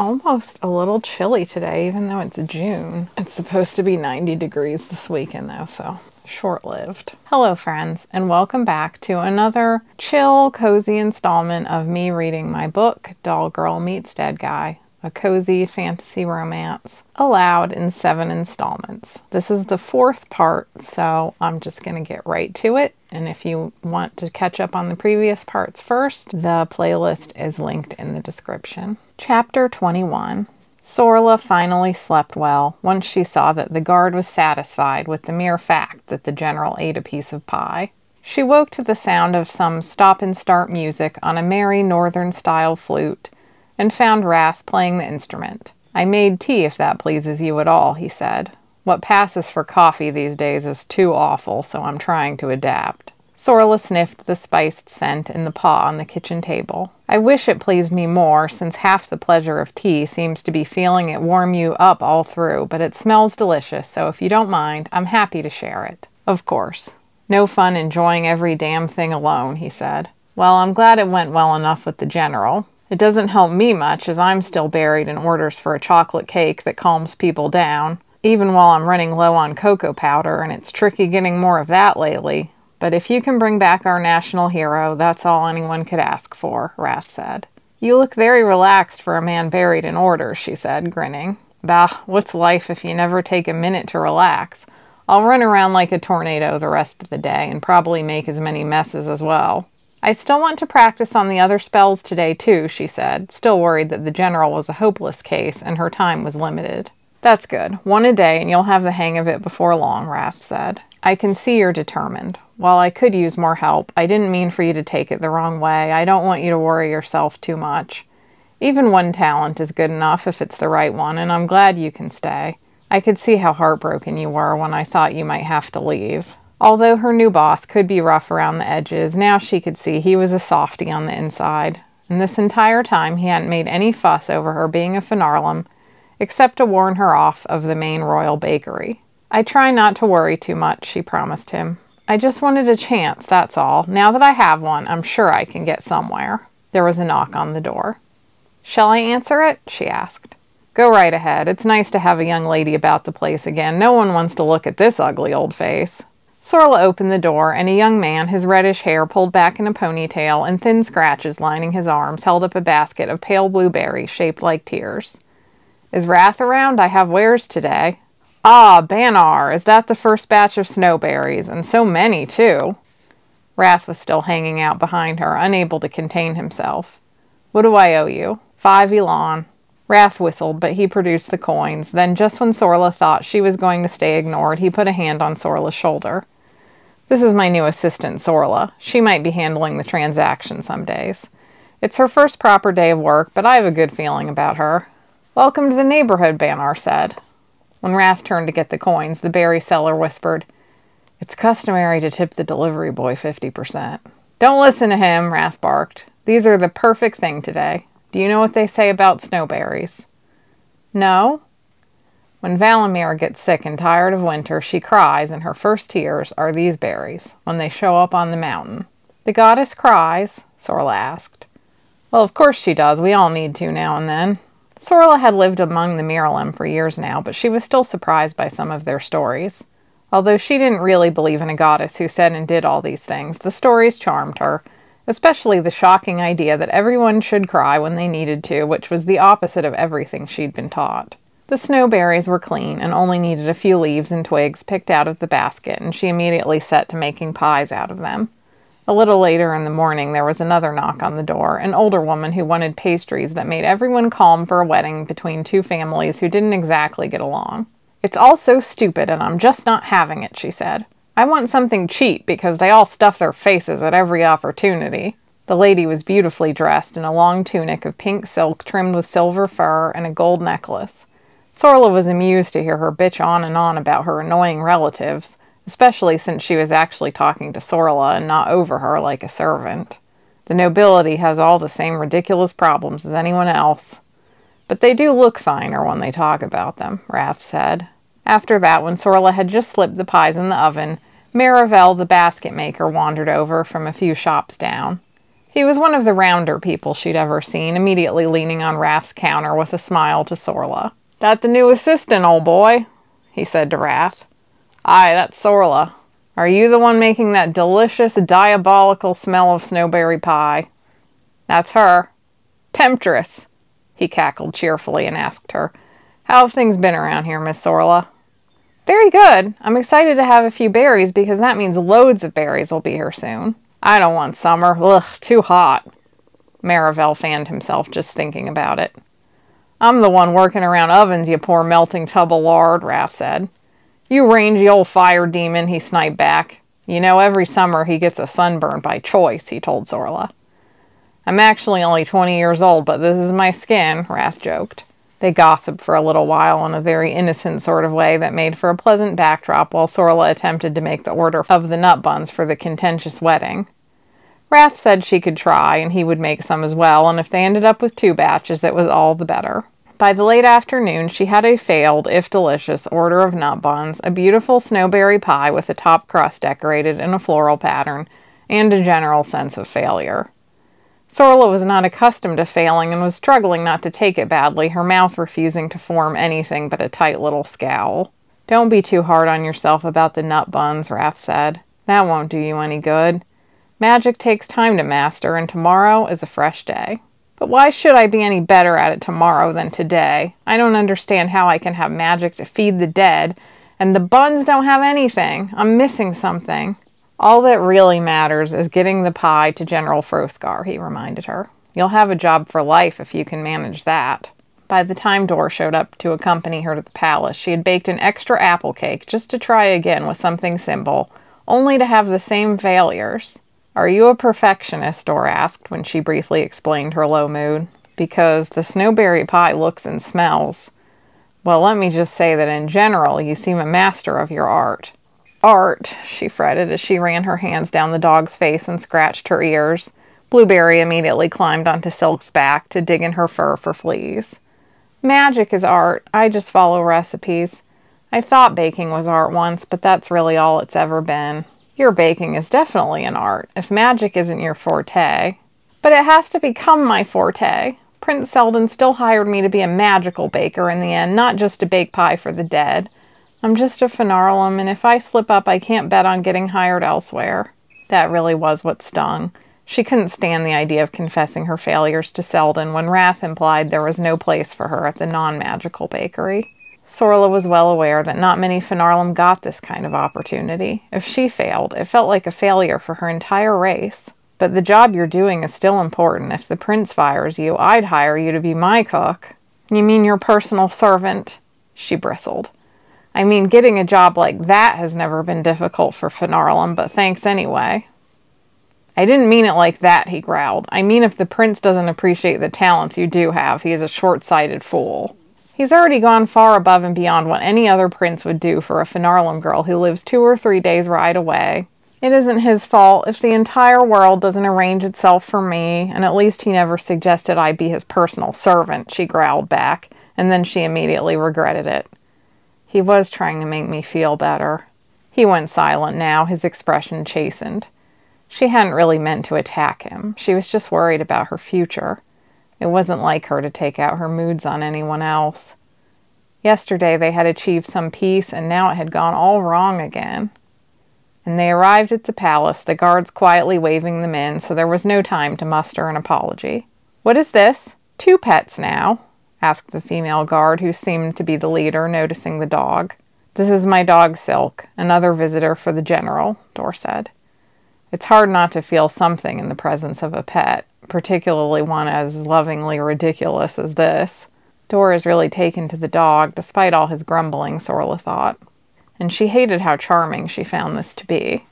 almost a little chilly today, even though it's June. It's supposed to be 90 degrees this weekend though, so short-lived. Hello friends, and welcome back to another chill, cozy installment of me reading my book, Doll Girl Meets Dead Guy, a cozy fantasy romance, aloud in 7 installments. This is the 4th part, so I'm just gonna get right to it. And if you want to catch up on the previous parts first, the playlist is linked in the description. Chapter 21. Sorla finally slept well once she saw that the guard was satisfied with the mere fact that the general ate a piece of pie. She woke to the sound of some stop-and-start music on a merry northern-style flute, and found Wrath playing the instrument. "I made tea if that pleases you at all," he said. "What passes for coffee these days is too awful, so I'm trying to adapt." Sorla sniffed the spiced scent in the paw on the kitchen table. "I wish it pleased me more, since half the pleasure of tea seems to be feeling it warm you up all through, but it smells delicious, so if you don't mind, I'm happy to share it." "Of course. No fun enjoying every damn thing alone," he said. "Well, I'm glad it went well enough with the general. It doesn't help me much, as I'm still buried in orders for a chocolate cake that calms people down, even while I'm running low on cocoa powder, and it's tricky getting more of that lately. But if you can bring back our national hero, that's all anyone could ask for," Wrath said. "You look very relaxed for a man buried in orders," she said, grinning. "Bah, what's life if you never take a minute to relax? I'll run around like a tornado the rest of the day, and probably make as many messes as well." "I still want to practice on the other spells today too," she said, still worried that the general was a hopeless case and her time was limited. "That's good. 1 a day and you'll have the hang of it before long," Wrath said. "I can see you're determined. While I could use more help, I didn't mean for you to take it the wrong way. I don't want you to worry yourself too much. Even one talent is good enough if it's the right one, and I'm glad you can stay. I could see how heartbroken you were when I thought you might have to leave." Although her new boss could be rough around the edges, now she could see he was a softie on the inside. And this entire time he hadn't made any fuss over her being a Finarlem, except to warn her off of the main royal bakery. "I try not to worry too much," she promised him. "I just wanted a chance, that's all. Now that I have one, I'm sure I can get somewhere." There was a knock on the door. "Shall I answer it?" she asked. "Go right ahead. It's nice to have a young lady about the place again. No one wants to look at this ugly old face." Sorla opened the door, and a young man, his reddish hair pulled back in a ponytail and thin scratches lining his arms, held up a basket of pale blue berries shaped like tears. "Is Wrath around? I have wares today." "Ah, Banar, is that the first batch of snowberries? And so many, too." Wrath was still hanging out behind her, unable to contain himself. "What do I owe you?" "5 elan." Wrath whistled, but he produced the coins. Then, just when Sorla thought she was going to stay ignored, he put a hand on Sorla's shoulder. "This is my new assistant, Sorla. She might be handling the transaction some days. It's her first proper day of work, but I have a good feeling about her." "Welcome to the neighborhood," Banar said. When Wrath turned to get the coins, the berry seller whispered, "It's customary to tip the delivery boy 50%. "Don't listen to him," Wrath barked. "These are the perfect thing today. Do you know what they say about snowberries?" "No?" "When Valimir gets sick and tired of winter, she cries, and her first tears are these berries, when they show up on the mountain." "The goddess cries?" Sorla asked. "Well, of course she does. We all need to now and then." Sorla had lived among the Miralem for years now, but she was still surprised by some of their stories. Although she didn't really believe in a goddess who said and did all these things, the stories charmed her, especially the shocking idea that everyone should cry when they needed to, which was the opposite of everything she'd been taught. The snowberries were clean and only needed a few leaves and twigs picked out of the basket, and she immediately set to making pies out of them. A little later in the morning there was another knock on the door, an older woman who wanted pastries that made everyone calm for a wedding between two families who didn't exactly get along. "It's all so stupid, and I'm just not having it," she said. "I want something cheap because they all stuff their faces at every opportunity." The lady was beautifully dressed in a long tunic of pink silk trimmed with silver fur and a gold necklace. Sorla was amused to hear her bitch on and on about her annoying relatives, especially since she was actually talking to Sorla and not over her like a servant. "The nobility has all the same ridiculous problems as anyone else. But they do look finer when they talk about them," Wrath said. After that, when Sorla had just slipped the pies in the oven, Marivel, the basket maker, wandered over from a few shops down. He was one of the rounder people she'd ever seen, immediately leaning on Wrath's counter with a smile to Sorla. "That the new assistant, old boy?" he said to Wrath. "Aye, that's Sorla. Are you the one making that delicious, diabolical smell of snowberry pie?" "That's her." "Temptress!" He cackled cheerfully and asked her, "How have things been around here, Miss Sorla?" "Very good. I'm excited to have a few berries because that means loads of berries will be here soon." "I don't want summer. Ugh, too hot." Marivelle fanned himself just thinking about it. "I'm the one working around ovens, you poor melting tub of lard," Wrath said. "You rangy old fire demon," he sniped back. "You know, every summer he gets a sunburn by choice," he told Sorla. "I'm actually only 20 years old, but this is my skin," Wrath joked. They gossiped for a little while in a very innocent sort of way that made for a pleasant backdrop while Sorla attempted to make the order of the nut buns for the contentious wedding. Wrath said she could try, and he would make some as well, and if they ended up with 2 batches, it was all the better. By the late afternoon, she had a failed, if delicious, order of nut buns, a beautiful snowberry pie with the top crust decorated in a floral pattern, and a general sense of failure. Sorla was not accustomed to failing and was struggling not to take it badly, her mouth refusing to form anything but a tight little scowl. "Don't be too hard on yourself about the nut buns," Wrath said. "That won't do you any good. Magic takes time to master, and tomorrow is a fresh day." "But why should I be any better at it tomorrow than today? I don't understand how I can have magic to feed the dead, and the buns don't have anything. I'm missing something." "All that really matters is getting the pie to General Froscar," he reminded her. "You'll have a job for life if you can manage that." By the time Dor showed up to accompany her to the palace, she had baked an extra apple cake just to try again with something simple, only to have the same failures. "Are you a perfectionist?" Dor asked when she briefly explained her low mood. "Because the snowberry pie looks and smells. Well, let me just say that in general you seem a master of your art." "Art," she fretted as she ran her hands down the dog's face and scratched her ears. Blueberry immediately climbed onto Silk's back to dig in her fur for fleas. "Magic is art. I just follow recipes. I thought baking was art once, but that's really all it's ever been." "Your baking is definitely an art, if magic isn't your forte." "But it has to become my forte. Prince Seldon still hired me to be a magical baker in the end, not just to bake pie for the dead. I'm just a Finarlum, and if I slip up, I can't bet on getting hired elsewhere." That really was what stung. She couldn't stand the idea of confessing her failures to Seldon when Wrath implied there was no place for her at the non-magical bakery. Sorla was well aware that not many Finarlum got this kind of opportunity. If she failed, it felt like a failure for her entire race. "But the job you're doing is still important. If the prince fires you, I'd hire you to be my cook." "You mean your personal servant?" She bristled. "I mean, getting a job like that has never been difficult for Finarlum, but thanks anyway." "I didn't mean it like that," he growled. "I mean if the prince doesn't appreciate the talents you do have, he is a short-sighted fool. He's already gone far above and beyond what any other prince would do for a Finarlum girl who lives 2 or 3 days' ride away. It isn't his fault if the entire world doesn't arrange itself for me, and at least he never suggested I be his personal servant," she growled back, and then she immediately regretted it. "He was trying to make me feel better." He went silent now, his expression chastened. She hadn't really meant to attack him. She was just worried about her future. It wasn't like her to take out her moods on anyone else. Yesterday they had achieved some peace, and now it had gone all wrong again. And they arrived at the palace, the guards quietly waving them in, so there was no time to muster an apology. "What is this? 2 pets now?" asked the female guard, who seemed to be the leader, noticing the dog. "This is my dog, Silk, another visitor for the general," Dor said. It's hard not to feel something in the presence of a pet, particularly one as lovingly ridiculous as this. Dor is really taken to the dog, despite all his grumbling, Sorla thought. And she hated how charming she found this to be.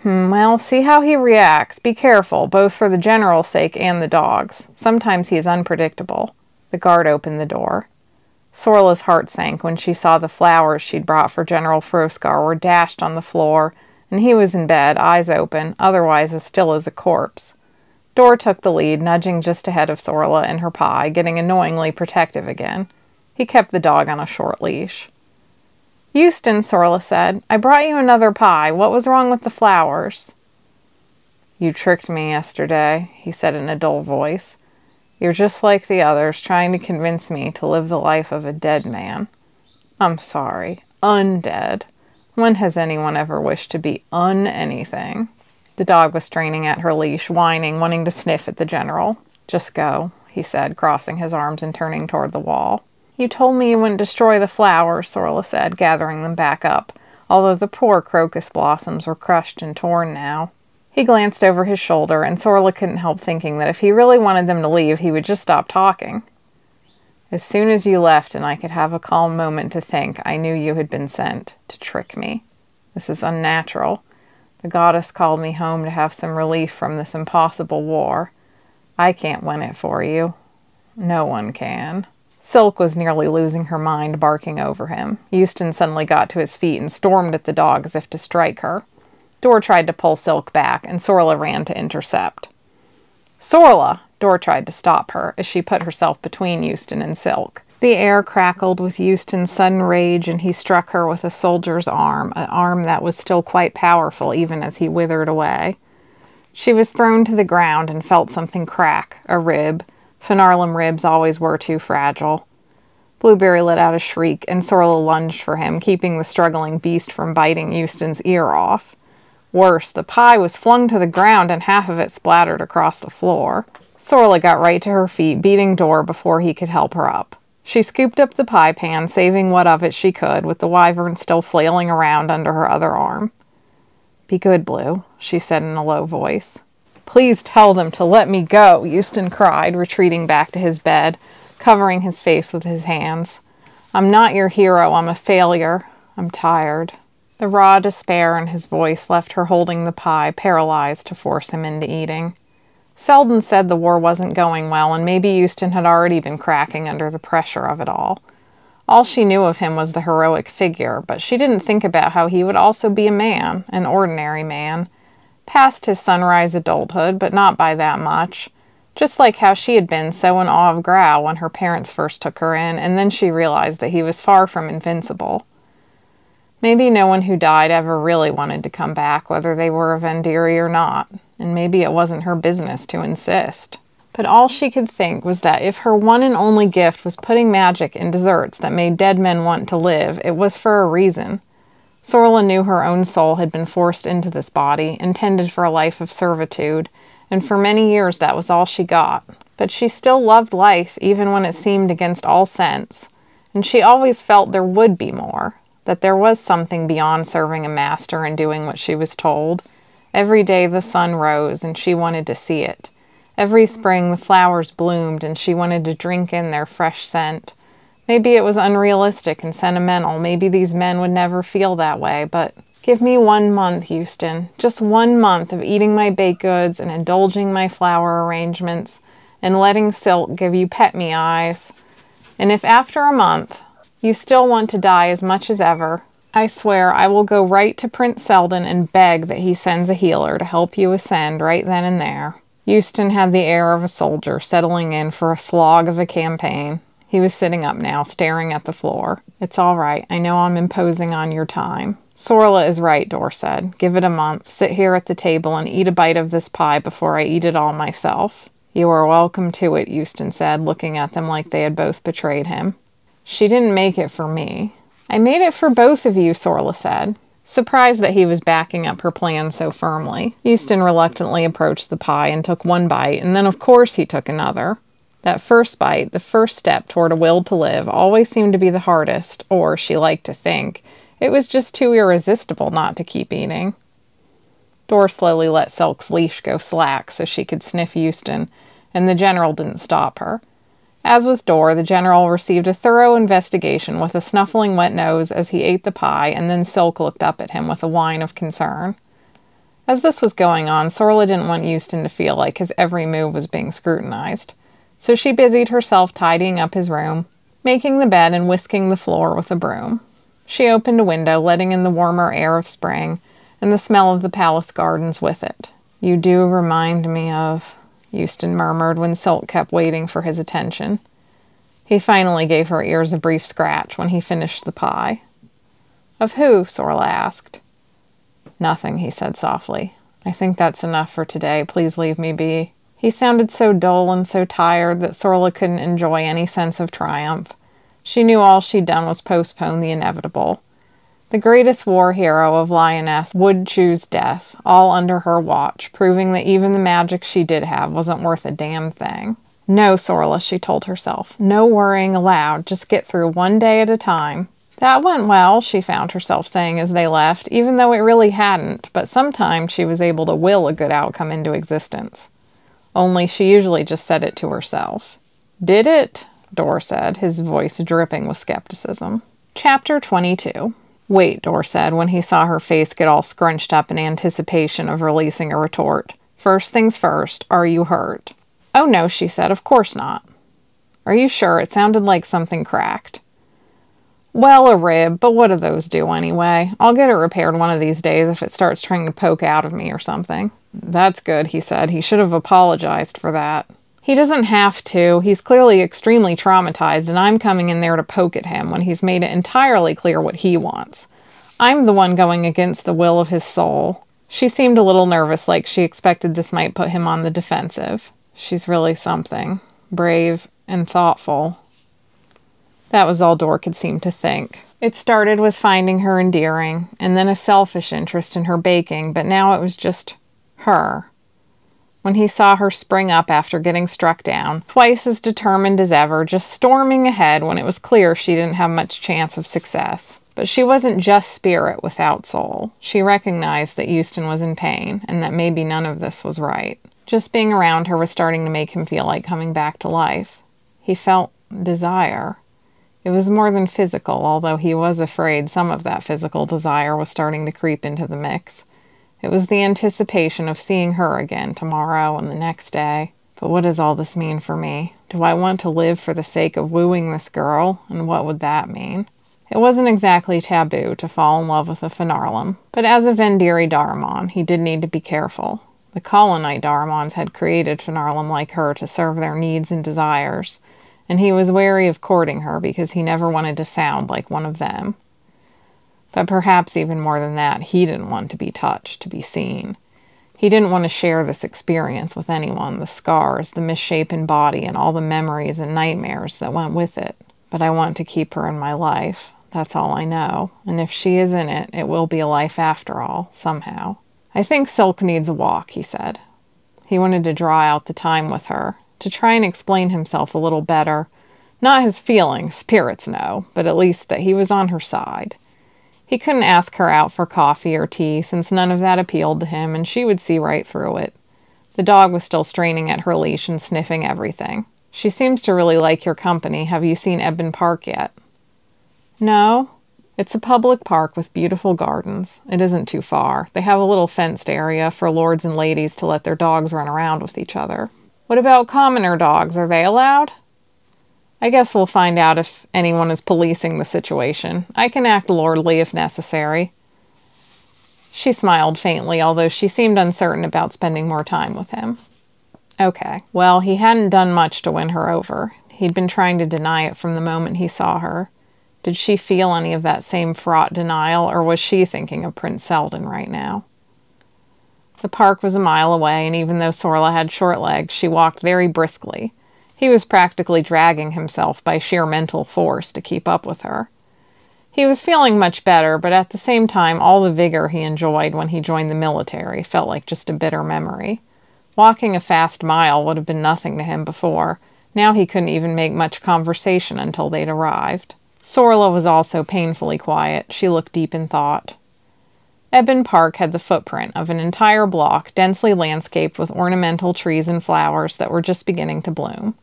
Well, see how he reacts. Be careful, both for the general's sake and the dog's. Sometimes he is unpredictable." The guard opened the door. Sorla's heart sank when she saw the flowers she'd brought for General Froscar were dashed on the floor, and he was in bed, eyes open, otherwise as still as a corpse. Dor took the lead, nudging just ahead of Sorla and her pie, getting annoyingly protective again. He kept the dog on a short leash. "Euston," Sorla said, "I brought you another pie. What was wrong with the flowers?" "You tricked me yesterday," he said in a dull voice. "You're just like the others, trying to convince me to live the life of a dead man." "I'm sorry. Undead. When has anyone ever wished to be anything?" The dog was straining at her leash, whining, wanting to sniff at the general. "Just go," he said, crossing his arms and turning toward the wall. "You told me you wouldn't destroy the flowers," Sorla said, gathering them back up, although the poor crocus blossoms were crushed and torn now. He glanced over his shoulder, and Sorla couldn't help thinking that if he really wanted them to leave, he would just stop talking. "As soon as you left and I could have a calm moment to think, I knew you had been sent to trick me. This is unnatural. The goddess called me home to have some relief from this impossible war. I can't win it for you. No one can." Silk was nearly losing her mind, barking over him. Euston suddenly got to his feet and stormed at the dog as if to strike her. Dor tried to pull Silk back, and Sorla ran to intercept. "Sorla!" Dor tried to stop her, as she put herself between Euston and Silk. The air crackled with Euston's sudden rage, and he struck her with a soldier's arm, an arm that was still quite powerful even as he withered away. She was thrown to the ground and felt something crack, a rib. Finarlem ribs always were too fragile. Blueberry let out a shriek, and Sorla lunged for him, keeping the struggling beast from biting Euston's ear off. Worse, the pie was flung to the ground and half of it splattered across the floor. Sorla got right to her feet, beating Dor before he could help her up. She scooped up the pie pan, saving what of it she could, with the wyvern still flailing around under her other arm. "Be good, Blue," she said in a low voice. "Please tell them to let me go," Euston cried, retreating back to his bed, covering his face with his hands. "I'm not your hero. I'm a failure. I'm tired." The raw despair in his voice left her holding the pie, paralyzed to force him into eating. Seldon said the war wasn't going well, and maybe Euston had already been cracking under the pressure of it all. All she knew of him was the heroic figure, but she didn't think about how he would also be a man, an ordinary man, past his sunrise adulthood, but not by that much. Just like how she had been so in awe of Grau when her parents first took her in, and then she realized that he was far from invincible. Maybe no one who died ever really wanted to come back, whether they were a Vendiri or not, and maybe it wasn't her business to insist. But all she could think was that if her one and only gift was putting magic in desserts that made dead men want to live, it was for a reason. Sorla knew her own soul had been forced into this body, intended for a life of servitude, and for many years that was all she got. But she still loved life, even when it seemed against all sense, and she always felt there would be more, that there was something beyond serving a master and doing what she was told. Every day the sun rose, and she wanted to see it. Every spring the flowers bloomed, and she wanted to drink in their fresh scent. Maybe it was unrealistic and sentimental. Maybe these men would never feel that way, but give me 1 month, Euston. Just 1 month of eating my baked goods and indulging my flower arrangements and letting Silk give you pet-me eyes. And if after a month you still want to die as much as ever, I swear I will go right to Prince Seldon and beg that he sends a healer to help you ascend right then and there." Euston had the air of a soldier settling in for a slog of a campaign. He was sitting up now, staring at the floor. "It's all right. I know I'm imposing on your time." "Sorla is right," Dor said. "Give it a month. Sit here at the table and eat a bite of this pie before I eat it all myself." "You are welcome to it," Euston said, looking at them like they had both betrayed him. "She didn't make it for me." "I made it for both of you," Sorla said, surprised that he was backing up her plan so firmly. Euston reluctantly approached the pie and took one bite, and then of course he took another. That first bite, the first step toward a will to live, always seemed to be the hardest, or, she liked to think, it was just too irresistible not to keep eating. Dor slowly let Silk's leash go slack so she could sniff Euston, and the general didn't stop her. As with Dor, the general received a thorough investigation with a snuffling wet nose as he ate the pie, and then Silk looked up at him with a whine of concern. As this was going on, Sorla didn't want Euston to feel like his every move was being scrutinized, so she busied herself tidying up his room, making the bed and whisking the floor with a broom. She opened a window, letting in the warmer air of spring, and the smell of the palace gardens with it. "You do remind me of," Euston murmured when Silk kept waiting for his attention. He finally gave her ears a brief scratch when he finished the pie. "Of who?" Sorla asked. "Nothing," he said softly. I think that's enough for today. Please leave me be." He sounded so dull and so tired that Sorla couldn't enjoy any sense of triumph. She knew all she'd done was postpone the inevitable. The greatest war hero of Lioness would choose death, all under her watch, proving that even the magic she did have wasn't worth a damn thing. "No, Sorla," she told herself. "No worrying aloud. Just get through one day at a time." "That went well," she found herself saying as they left, even though it really hadn't, but sometimes she was able to will a good outcome into existence. Only she usually just said it to herself. "Did it?" Dor said, his voice dripping with skepticism. Chapter 22. "Wait," Dor said when he saw her face get all scrunched up in anticipation of releasing a retort. "First things first, are you hurt?" "Oh no," she said, "of course not." "Are you sure? It sounded like something cracked." "Well, a rib, but what do those do anyway? I'll get it repaired one of these days if it starts trying to poke out of me or something." "That's good," he said. "He should have apologized for that." "He doesn't have to. He's clearly extremely traumatized, and I'm coming in there to poke at him when he's made it entirely clear what he wants. I'm the one going against the will of his soul." She seemed a little nervous, like she expected this might put him on the defensive. She's really something. Brave and thoughtful. That was all Dor could seem to think. It started with finding her endearing, and then a selfish interest in her baking, but now it was just her. When he saw her spring up after getting struck down, twice as determined as ever, just storming ahead when it was clear she didn't have much chance of success. But she wasn't just spirit without soul. She recognized that Houston was in pain, and that maybe none of this was right. Just being around her was starting to make him feel like coming back to life. He felt desire. It was more than physical, although he was afraid some of that physical desire was starting to creep into the mix. It was the anticipation of seeing her again tomorrow and the next day. But what does all this mean for me? Do I want to live for the sake of wooing this girl? And what would that mean? It wasn't exactly taboo to fall in love with a Finarlum, but as a Vendiri Daramon, he did need to be careful. The Colonite Daramons had created Finarlum like her to serve their needs and desires, and he was wary of courting her because he never wanted to sound like one of them. But perhaps even more than that, he didn't want to be touched, to be seen. He didn't want to share this experience with anyone, the scars, the misshapen body, and all the memories and nightmares that went with it. But I want to keep her in my life. That's all I know. And if she is in it, it will be a life after all, somehow. "I think Silk needs a walk," he said. He wanted to draw out the time with her, to try and explain himself a little better. Not his feelings, spirits no, but at least that he was on her side. He couldn't ask her out for coffee or tea, since none of that appealed to him, and she would see right through it. The dog was still straining at her leash and sniffing everything. "She seems to really like your company. Have you seen Ebon Park yet?" "No. It's a public park with beautiful gardens. It isn't too far. They have a little fenced area for lords and ladies to let their dogs run around with each other." "What about commoner dogs? Are they allowed?" "I guess we'll find out if anyone is policing the situation. I can act lordly if necessary." She smiled faintly, although she seemed uncertain about spending more time with him. Okay. Well, he hadn't done much to win her over. He'd been trying to deny it from the moment he saw her. Did she feel any of that same fraught denial, or was she thinking of Prince Seldon right now? The park was a mile away, and even though Sorla had short legs, she walked very briskly. He was practically dragging himself by sheer mental force to keep up with her. He was feeling much better, but at the same time, all the vigor he enjoyed when he joined the military felt like just a bitter memory. Walking a fast mile would have been nothing to him before. Now he couldn't even make much conversation until they'd arrived. Sorla was also painfully quiet. She looked deep in thought. Ebon Park had the footprint of an entire block, densely landscaped with ornamental trees and flowers that were just beginning to bloom.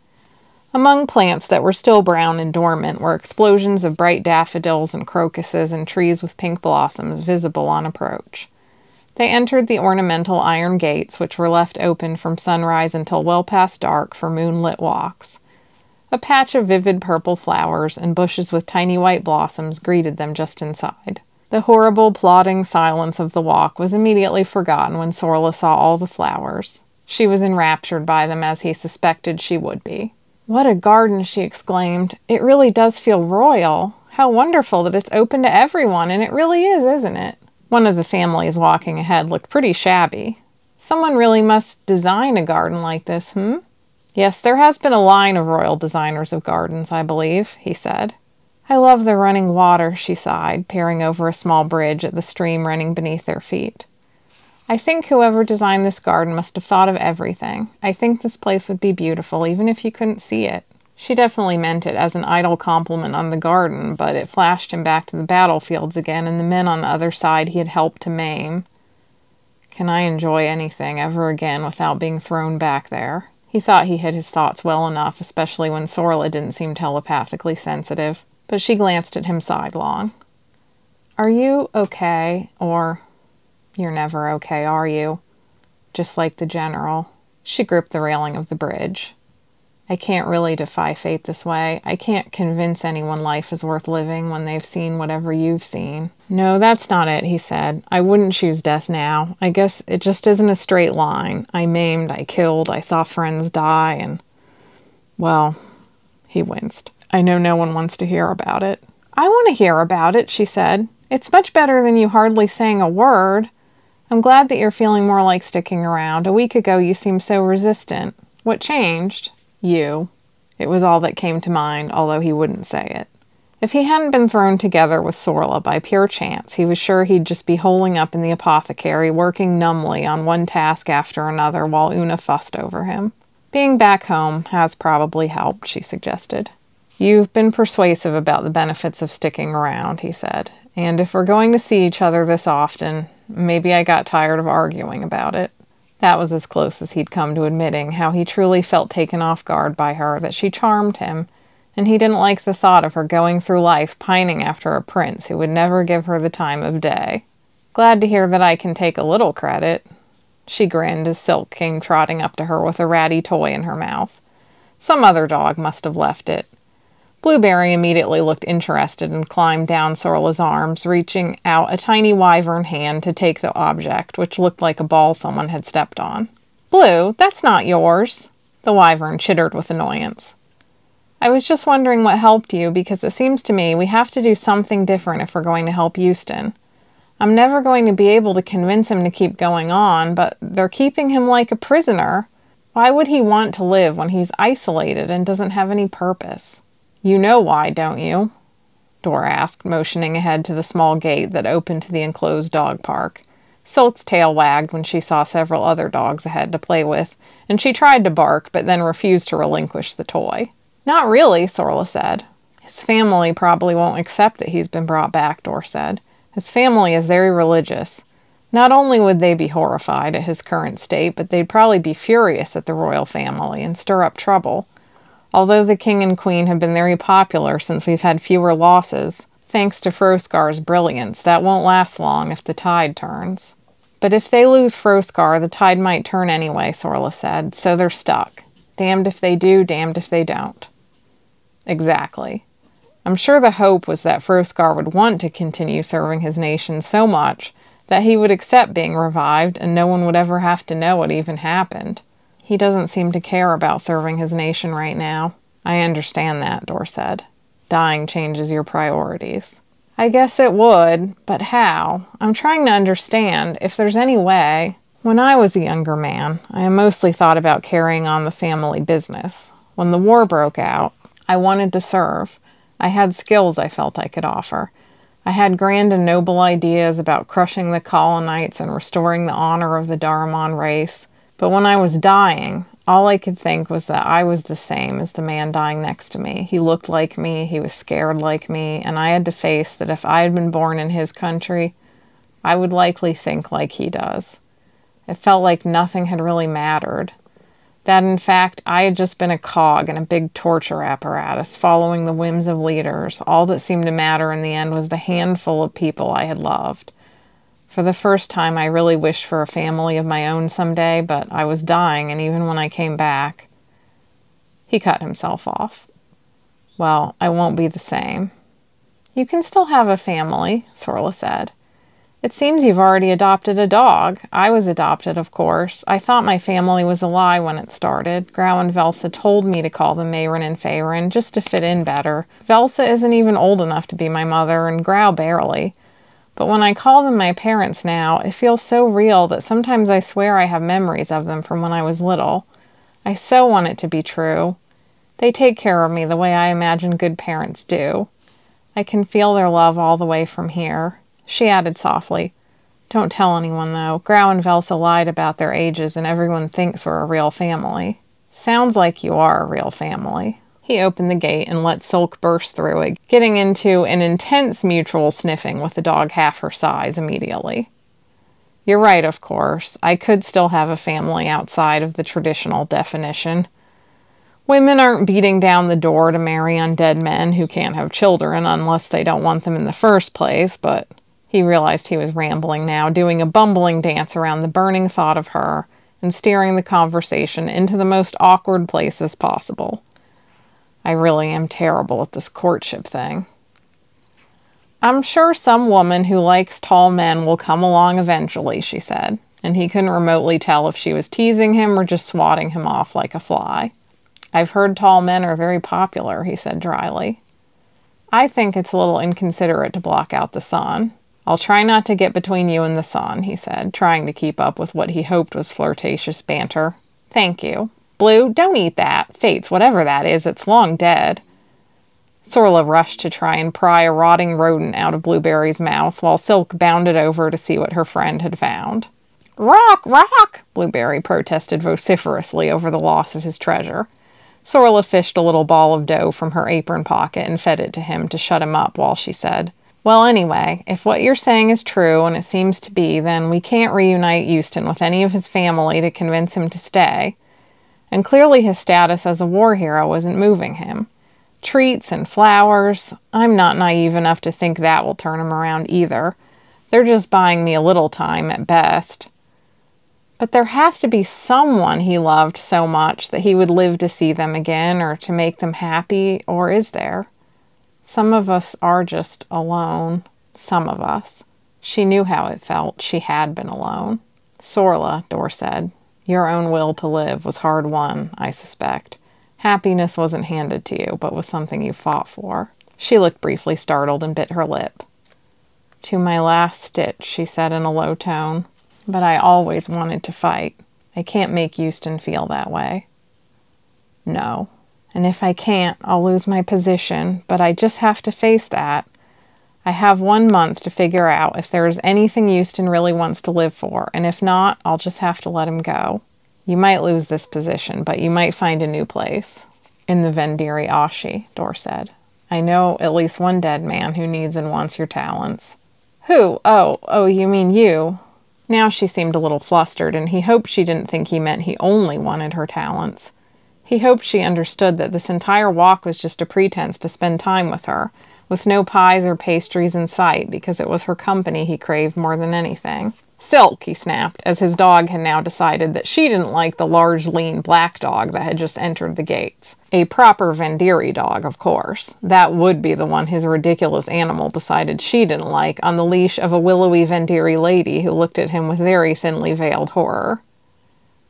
Among plants that were still brown and dormant were explosions of bright daffodils and crocuses and trees with pink blossoms visible on approach. They entered the ornamental iron gates, which were left open from sunrise until well past dark for moonlit walks. A patch of vivid purple flowers and bushes with tiny white blossoms greeted them just inside. The horrible, plodding silence of the walk was immediately forgotten when Sorla saw all the flowers. She was enraptured by them, as he suspected she would be. "What a garden!" she exclaimed. "It really does feel royal. How wonderful that it's open to everyone, and it really is, isn't it?" One of the families walking ahead looked pretty shabby. Someone really must design a garden like this, hmm? Yes, there has been a line of royal designers of gardens, I believe, he said. I love the running water, she sighed, peering over a small bridge at the stream running beneath their feet. I think whoever designed this garden must have thought of everything. I think this place would be beautiful, even if you couldn't see it. She definitely meant it as an idle compliment on the garden, but it flashed him back to the battlefields again and the men on the other side he had helped to maim. Can I enjoy anything ever again without being thrown back there? He thought he hid his thoughts well enough, especially when Sorla didn't seem telepathically sensitive, but she glanced at him sidelong. Are you okay? Or, you're never okay, are you? Just like the general. She gripped the railing of the bridge. I can't really defy fate this way. I can't convince anyone life is worth living when they've seen whatever you've seen. No, that's not it, he said. I wouldn't choose death now. I guess it just isn't a straight line. I maimed, I killed, I saw friends die, and... well, he winced. I know no one wants to hear about it. I want to hear about it, she said. It's much better than you hardly saying a word. I'm glad that you're feeling more like sticking around. A week ago you seemed so resistant. What changed? You. It was all that came to mind, although he wouldn't say it. If he hadn't been thrown together with Sorla by pure chance, he was sure he'd just be holing up in the apothecary, working numbly on one task after another while Una fussed over him. Being back home has probably helped, she suggested. You've been persuasive about the benefits of sticking around, he said. And if we're going to see each other this often, maybe I got tired of arguing about it. That was as close as he'd come to admitting how he truly felt taken off guard by her, that she charmed him, and he didn't like the thought of her going through life pining after a prince who would never give her the time of day. Glad to hear that I can take a little credit. She grinned as Silk came trotting up to her with a ratty toy in her mouth. Some other dog must have left it. Blueberry immediately looked interested and climbed down Sorla's arms, reaching out a tiny wyvern hand to take the object, which looked like a ball someone had stepped on. Blue, that's not yours, the wyvern chittered with annoyance. I was just wondering what helped you, because it seems to me we have to do something different if we're going to help Euston. I'm never going to be able to convince him to keep going on, but they're keeping him like a prisoner. Why would he want to live when he's isolated and doesn't have any purpose? You know why, don't you? Dora asked, motioning ahead to the small gate that opened to the enclosed dog park. Silk's tail wagged when she saw several other dogs ahead to play with, and she tried to bark, but then refused to relinquish the toy. Not really, Sorla said. His family probably won't accept that he's been brought back, Dor said. His family is very religious. Not only would they be horrified at his current state, but they'd probably be furious at the royal family and stir up trouble. Although the king and queen have been very popular since we've had fewer losses, thanks to Froskar's brilliance, that won't last long if the tide turns. But if they lose Froskar, the tide might turn anyway, Sorla said, so they're stuck. Damned if they do, damned if they don't. Exactly. I'm sure the hope was that Froskar would want to continue serving his nation so much that he would accept being revived and no one would ever have to know what even happened. He doesn't seem to care about serving his nation right now. I understand that, Dor said. Dying changes your priorities. I guess it would, but how? I'm trying to understand if there's any way. When I was a younger man, I mostly thought about carrying on the family business. When the war broke out, I wanted to serve. I had skills I felt I could offer. I had grand and noble ideas about crushing the Colonites and restoring the honor of the Daramon race. But when I was dying, all I could think was that I was the same as the man dying next to me. He looked like me, he was scared like me, and I had to face that if I had been born in his country, I would likely think like he does. It felt like nothing had really mattered. That, in fact, I had just been a cog in a big torture apparatus, following the whims of leaders. All that seemed to matter in the end was the handful of people I had loved. For the first time, I really wished for a family of my own someday, but I was dying, and even when I came back... He cut himself off. Well, I won't be the same. You can still have a family, Sorla said. It seems you've already adopted a dog. I was adopted, of course. I thought my family was a lie when it started. Grau and Velsa told me to call them Mayrin and Feyrin, just to fit in better. Velsa isn't even old enough to be my mother, and Grau barely. But when I call them my parents now, it feels so real that sometimes I swear I have memories of them from when I was little. I so want it to be true. They take care of me the way I imagine good parents do. I can feel their love all the way from here." She added softly, "Don't tell anyone, though. Grau and Velsa lied about their ages, and everyone thinks we're a real family." "Sounds like you are a real family." He opened the gate and let Silk burst through it, getting into an intense mutual sniffing with the dog half her size immediately. "You're right, of course. I could still have a family outside of the traditional definition. Women aren't beating down the door to marry undead men who can't have children unless they don't want them in the first place, but..." He realized he was rambling now, doing a bumbling dance around the burning thought of her and steering the conversation into the most awkward places possible. "I really am terrible at this courtship thing." "I'm sure some woman who likes tall men will come along eventually," she said, and he couldn't remotely tell if she was teasing him or just swatting him off like a fly. "I've heard tall men are very popular," he said dryly. "I think it's a little inconsiderate to block out the sun." "I'll try not to get between you and the sun," he said, trying to keep up with what he hoped was flirtatious banter. "Thank you. Blue, don't eat that. Fates, whatever that is, it's long dead." Sorla rushed to try and pry a rotting rodent out of Blueberry's mouth, while Silk bounded over to see what her friend had found. "Rock! Rock!" Blueberry protested vociferously over the loss of his treasure. Sorla fished a little ball of dough from her apron pocket and fed it to him to shut him up while she said, "Well, anyway, if what you're saying is true, and it seems to be, then we can't reunite Euston with any of his family to convince him to stay. And clearly his status as a war hero isn't moving him. Treats and flowers, I'm not naive enough to think that will turn him around either. They're just buying me a little time at best. But there has to be someone he loved so much that he would live to see them again or to make them happy, or is there? Some of us are just alone. Some of us." She knew how it felt. She had been alone. "Sorla," Dor said, "your own will to live was hard won, I suspect. Happiness wasn't handed to you, but was something you fought for." She looked briefly startled and bit her lip. "To my last stitch," she said in a low tone. "But I always wanted to fight. I can't make Euston feel that way." "No. And if I can't, I'll lose my position, but I just have to face that. I have 1 month to figure out if there is anything Euston really wants to live for, and if not, I'll just have to let him go. You might lose this position, but you might find a new place." "In the Vendiri Ashi," Dor said. "I know at least one dead man who needs and wants your talents." "Who? Oh, you mean you?" Now she seemed a little flustered, and he hoped she didn't think he meant he only wanted her talents. He hoped she understood that this entire walk was just a pretense to spend time with her, with no pies or pastries in sight, because it was her company he craved more than anything. "Silk," he snapped, as his dog had now decided that she didn't like the large, lean black dog that had just entered the gates. A proper Vendiri dog, of course. That would be the one his ridiculous animal decided she didn't like, on the leash of a willowy Vendiri lady who looked at him with very thinly veiled horror.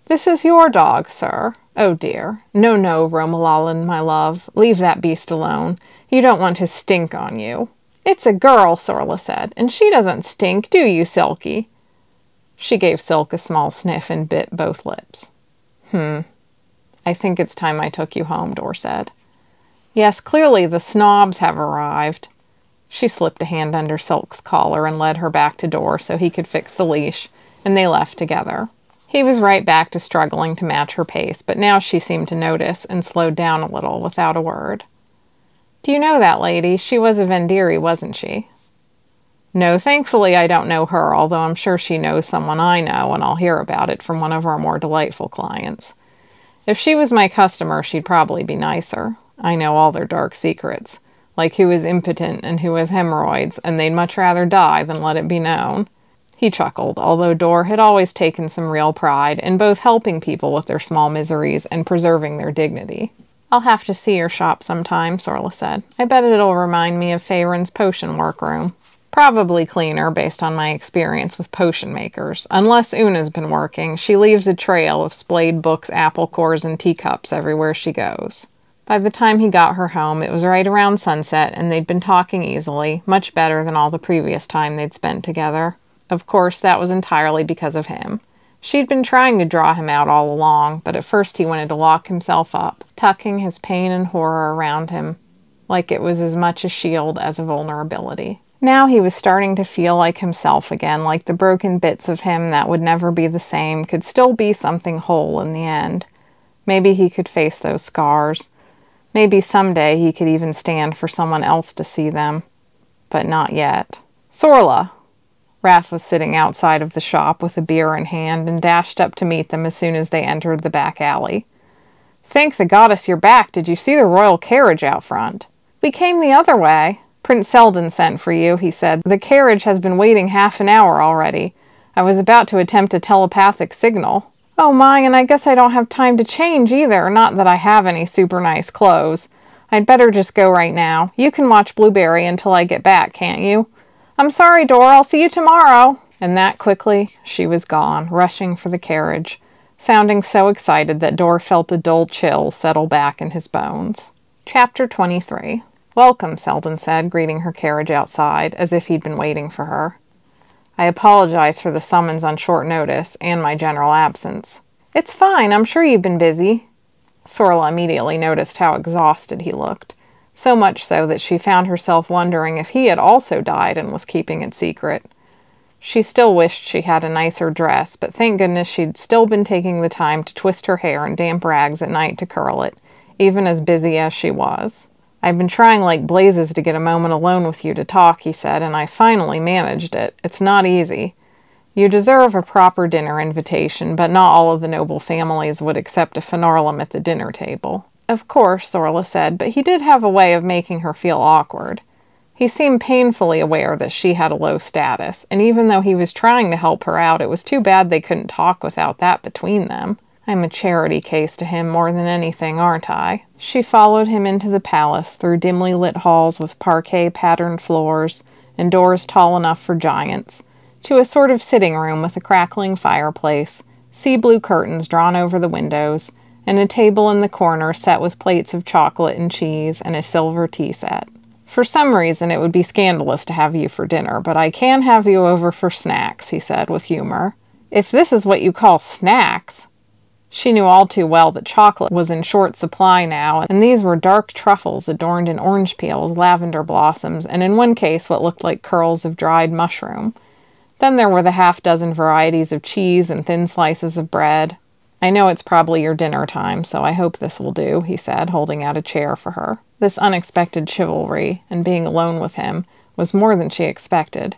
"This is your dog, sir. Oh dear. No, Romulalan, my love. Leave that beast alone. You don't want his stink on you." "It's a girl," Sorla said, "and she doesn't stink, do you, Silky?" She gave Silk a small sniff and bit both lips. "I think it's time I took you home," Dor said. "Yes, clearly the snobs have arrived." She slipped a hand under Silk's collar and led her back to Dor so he could fix the leash, and they left together. He was right back to struggling to match her pace, but now she seemed to notice and slowed down a little without a word. "Do you know that lady? She was a Vendiri, wasn't she?" "No, thankfully I don't know her, although I'm sure she knows someone I know, and I'll hear about it from one of our more delightful clients. If she was my customer, she'd probably be nicer. I know all their dark secrets, like who is impotent and who has hemorrhoids, and they'd much rather die than let it be known." He chuckled, although Dor had always taken some real pride in both helping people with their small miseries and preserving their dignity. "I'll have to see your shop sometime," Sorla said. "I bet it'll remind me of Faerun's potion workroom. Probably cleaner, based on my experience with potion makers. Unless Una's been working, she leaves a trail of splayed books, apple cores, and teacups everywhere she goes." By the time he got her home, it was right around sunset, and they'd been talking easily, much better than all the previous time they'd spent together. Of course, that was entirely because of him. She'd been trying to draw him out all along, but at first he wanted to lock himself up, tucking his pain and horror around him, like it was as much a shield as a vulnerability. Now he was starting to feel like himself again, like the broken bits of him that would never be the same could still be something whole in the end. Maybe he could face those scars. Maybe someday he could even stand for someone else to see them. But not yet. Sorla! Wrath was sitting outside of the shop with a beer in hand and dashed up to meet them as soon as they entered the back alley. Thank the goddess you're back. Did you see the royal carriage out front? We came the other way. Prince Seldon sent for you, he said. The carriage has been waiting half an hour already. I was about to attempt a telepathic signal. Oh my, and I guess I don't have time to change either. Not that I have any super nice clothes. I'd better just go right now. You can watch Blueberry until I get back, can't you? I'm sorry, Dor. I'll see you tomorrow. And that quickly, she was gone, rushing for the carriage, sounding so excited that Dor felt a dull chill settle back in his bones. Chapter 23. Welcome, Seldon said, greeting her carriage outside, as if he'd been waiting for her. I apologize for the summons on short notice, and my general absence. It's fine. I'm sure you've been busy. Sorla immediately noticed how exhausted he looked, so much so that she found herself wondering if he had also died and was keeping it secret. She still wished she had a nicer dress, but thank goodness she'd still been taking the time to twist her hair in damp rags at night to curl it, even as busy as she was. I've been trying like blazes to get a moment alone with you to talk, he said, and I finally managed it. It's not easy. You deserve a proper dinner invitation, but not all of the noble families would accept a Fenorlum at the dinner table. Of course, Sorla said, but he did have a way of making her feel awkward. He seemed painfully aware that she had a low status, and even though he was trying to help her out, it was too bad they couldn't talk without that between them. I'm a charity case to him more than anything, aren't I? She followed him into the palace, through dimly lit halls with parquet-patterned floors and doors tall enough for giants, to a sort of sitting room with a crackling fireplace, sea-blue curtains drawn over the windows, and a table in the corner set with plates of chocolate and cheese and a silver tea set. For some reason it would be scandalous to have you for dinner, but I can have you over for snacks, he said with humor. If this is what you call snacks... She knew all too well that chocolate was in short supply now, and these were dark truffles adorned in orange peels, lavender blossoms, and in one case what looked like curls of dried mushroom. Then there were the half-dozen varieties of cheese and thin slices of bread. I know it's probably your dinner time, so I hope this will do, he said, holding out a chair for her. This unexpected chivalry, and being alone with him, was more than she expected.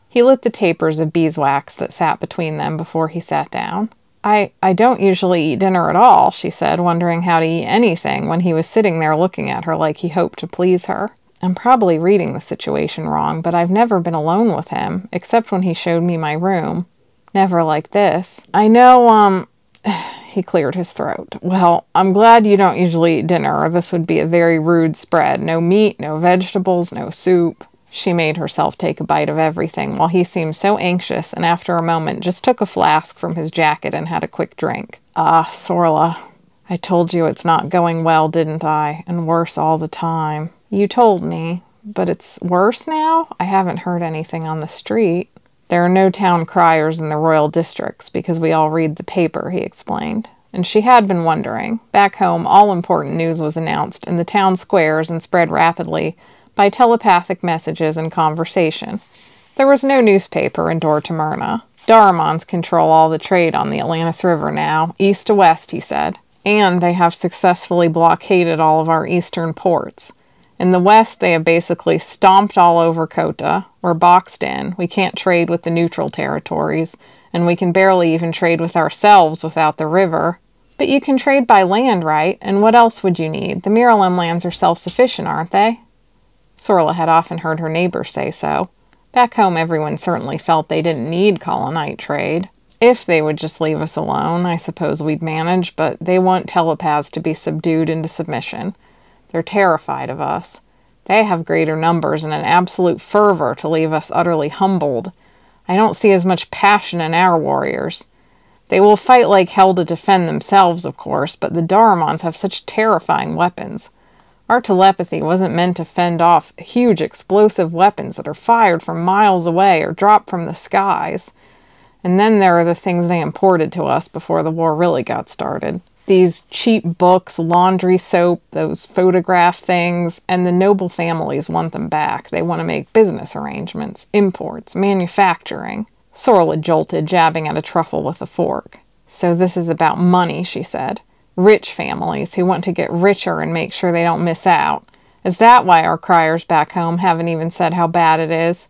He lit the tapers of beeswax that sat between them before he sat down. I don't usually eat dinner at all, she said, wondering how to eat anything when he was sitting there looking at her like he hoped to please her. I'm probably reading the situation wrong, but I've never been alone with him, except when he showed me my room. Never like this. I know, he cleared his throat. Well, I'm glad you don't usually eat dinner, or this would be a very rude spread. No meat, no vegetables, no soup. She made herself take a bite of everything, while he seemed so anxious, and after a moment just took a flask from his jacket and had a quick drink. Ah, Sorla, I told you it's not going well, didn't I? And worse all the time. You told me, but it's worse now? I haven't heard anything on the street. There are no town criers in the royal districts, because we all read the paper, he explained. And she had been wondering. Back home, all important news was announced in the town squares and spread rapidly by telepathic messages and conversation. There was no newspaper in Dortimyrna. Daramons control all the trade on the Atlantis River now, east to west, he said. And they have successfully blockaded all of our eastern ports. In the west, they have basically stomped all over Kota. We're boxed in. We can't trade with the neutral territories, and we can barely even trade with ourselves without the river. But you can trade by land, right? And what else would you need? The Miralem lands are self-sufficient, aren't they? Sorla had often heard her neighbors say so. Back home, everyone certainly felt they didn't need colonite trade. If they would just leave us alone, I suppose we'd manage, but they want telepaths to be subdued into submission. They're terrified of us. They have greater numbers and an absolute fervor to leave us utterly humbled. I don't see as much passion in our warriors. They will fight like hell to defend themselves, of course, but the Daramons have such terrifying weapons. Our telepathy wasn't meant to fend off huge explosive weapons that are fired from miles away or dropped from the skies. And then there are the things they imported to us before the war really got started. These cheap books, laundry soap, those photograph things, and the noble families want them back. They want to make business arrangements, imports, manufacturing. Sorla jolted, jabbing at a truffle with a fork. So this is about money, she said. Rich families who want to get richer and make sure they don't miss out. Is that why our criers back home haven't even said how bad it is?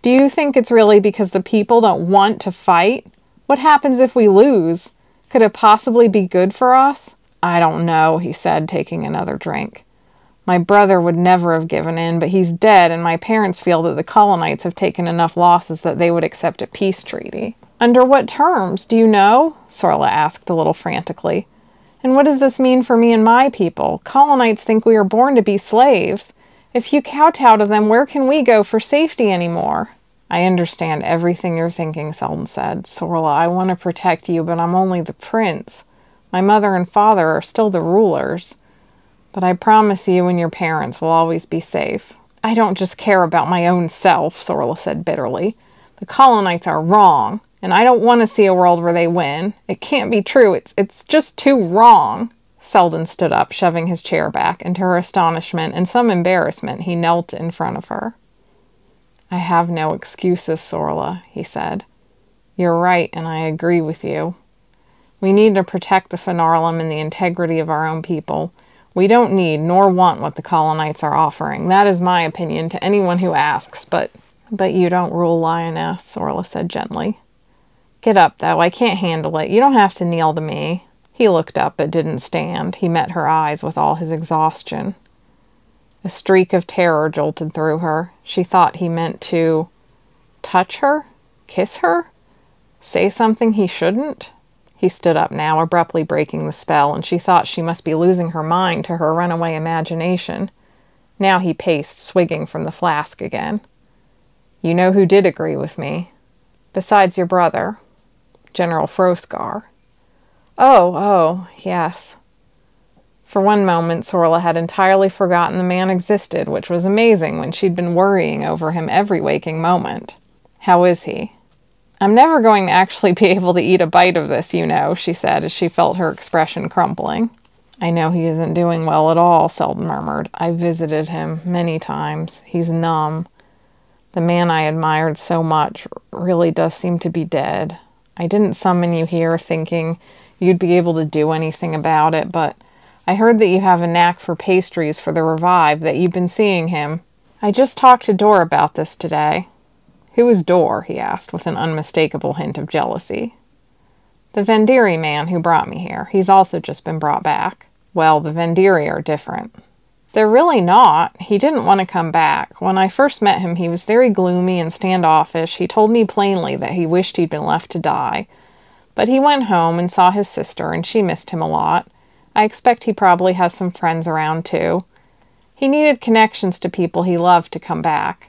Do you think it's really because the people don't want to fight? What happens if we lose? Could it possibly be good for us? I don't know, he said, taking another drink. My brother would never have given in, but he's dead, and my parents feel that the colonites have taken enough losses that they would accept a peace treaty. Under what terms? Do you know? Sorla asked a little frantically. And what does this mean for me and my people? Colonites think we are born to be slaves. If you kowtow to them, where can we go for safety anymore? I understand everything you're thinking, Seldon said. Sorla, I want to protect you, but I'm only the prince. My mother and father are still the rulers. But I promise you and your parents will always be safe. I don't just care about my own self, Sorla said bitterly. The colonites are wrong, and I don't want to see a world where they win. It can't be true. It's just too wrong. Seldon stood up, shoving his chair back, and to her astonishment and some embarrassment, he knelt in front of her. I have no excuses, Sorla, he said. You're right, and I agree with you. We need to protect the Finarlem and the integrity of our own people. We don't need nor want what the colonites are offering. That is my opinion to anyone who asks, but you don't rule, Lioness, Sorla said gently. Get up, though. I can't handle it. You don't have to kneel to me. He looked up but didn't stand. He met her eyes with all his exhaustion. A streak of terror jolted through her. She thought he meant to touch her? Kiss her? Say something he shouldn't? He stood up now, abruptly breaking the spell, and she thought she must be losing her mind to her runaway imagination. Now he paced, swigging from the flask again. You know who did agree with me? Besides your brother, General Froscar. Oh, yes. For one moment, Sorla had entirely forgotten the man existed, which was amazing when she'd been worrying over him every waking moment. How is he? I'm never going to actually be able to eat a bite of this, you know, she said as she felt her expression crumpling. I know he isn't doing well at all, Seldon murmured. I visited him many times. He's numb. The man I admired so much really does seem to be dead. I didn't summon you here thinking you'd be able to do anything about it, but I heard that you have a knack for pastries for the revived, that you've been seeing him. I just talked to Dor about this today. Who is Dor? He asked with an unmistakable hint of jealousy. The Vendiri man who brought me here. He's also just been brought back. Well, the Vendiri are different. They're really not. He didn't want to come back. When I first met him, he was very gloomy and standoffish. He told me plainly that he wished he'd been left to die. But he went home and saw his sister, and she missed him a lot. I expect he probably has some friends around, too. He needed connections to people he loved to come back.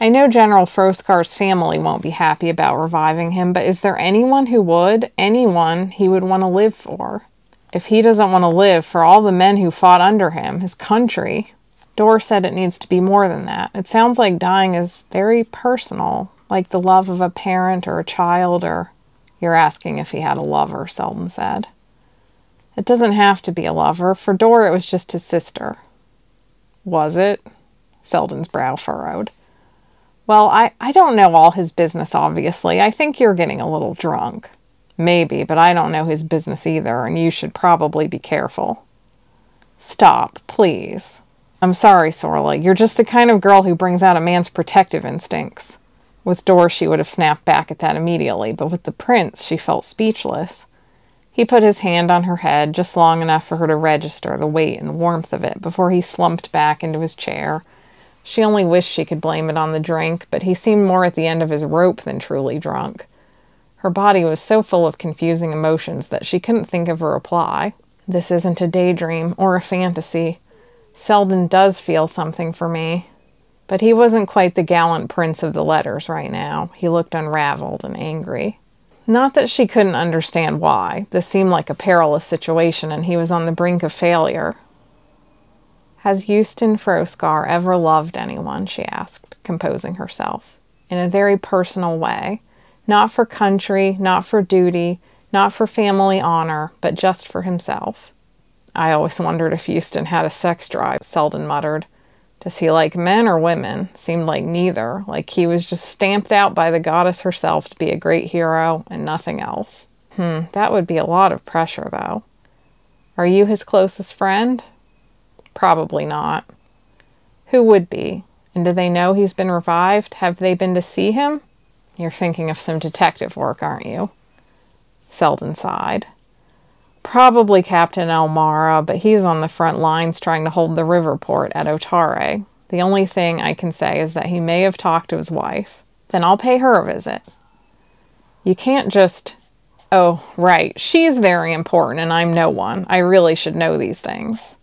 I know General Froscar's family won't be happy about reviving him, but is there anyone who would? Anyone he would want to live for? If he doesn't want to live for all the men who fought under him, his country. Dor said it needs to be more than that. It sounds like dying is very personal, like the love of a parent or a child, or... You're asking if he had a lover, Seldon said. It doesn't have to be a lover. For Dor, it was just his sister. Was it? Seldon's brow furrowed. Well, I don't know all his business, obviously. I think you're getting a little drunk. Maybe, but I don't know his business either, and you should probably be careful. Stop, please. I'm sorry, Sorla. You're just the kind of girl who brings out a man's protective instincts. With Dor, she would have snapped back at that immediately, but with the prince, she felt speechless. He put his hand on her head, just long enough for her to register the weight and warmth of it before he slumped back into his chair. She only wished she could blame it on the drink, but he seemed more at the end of his rope than truly drunk. Her body was so full of confusing emotions that she couldn't think of a reply. This isn't a daydream or a fantasy. Seldon does feel something for me. But he wasn't quite the gallant prince of the letters right now. He looked unraveled and angry. Not that she couldn't understand why. This seemed like a perilous situation, and he was on the brink of failure. "Has Houston Froscar ever loved anyone?" she asked, composing herself. In a very personal way. Not for country, not for duty, not for family honor, but just for himself. "I always wondered if Houston had a sex drive," Seldon muttered. "Does he like men or women? Seemed like neither, like he was just stamped out by the goddess herself to be a great hero and nothing else." That would be a lot of pressure, though. "Are you his closest friend?" "Probably not." "Who would be? And do they know he's been revived? Have they been to see him?" "You're thinking of some detective work, aren't you?" Seldon sighed. "Probably Captain Elmara, but he's on the front lines trying to hold the river port at Otare. The only thing I can say is that he may have talked to his wife." "Then I'll pay her a visit." "You can't just..." "Oh, right. She's very important and I'm no one. I really should know these things."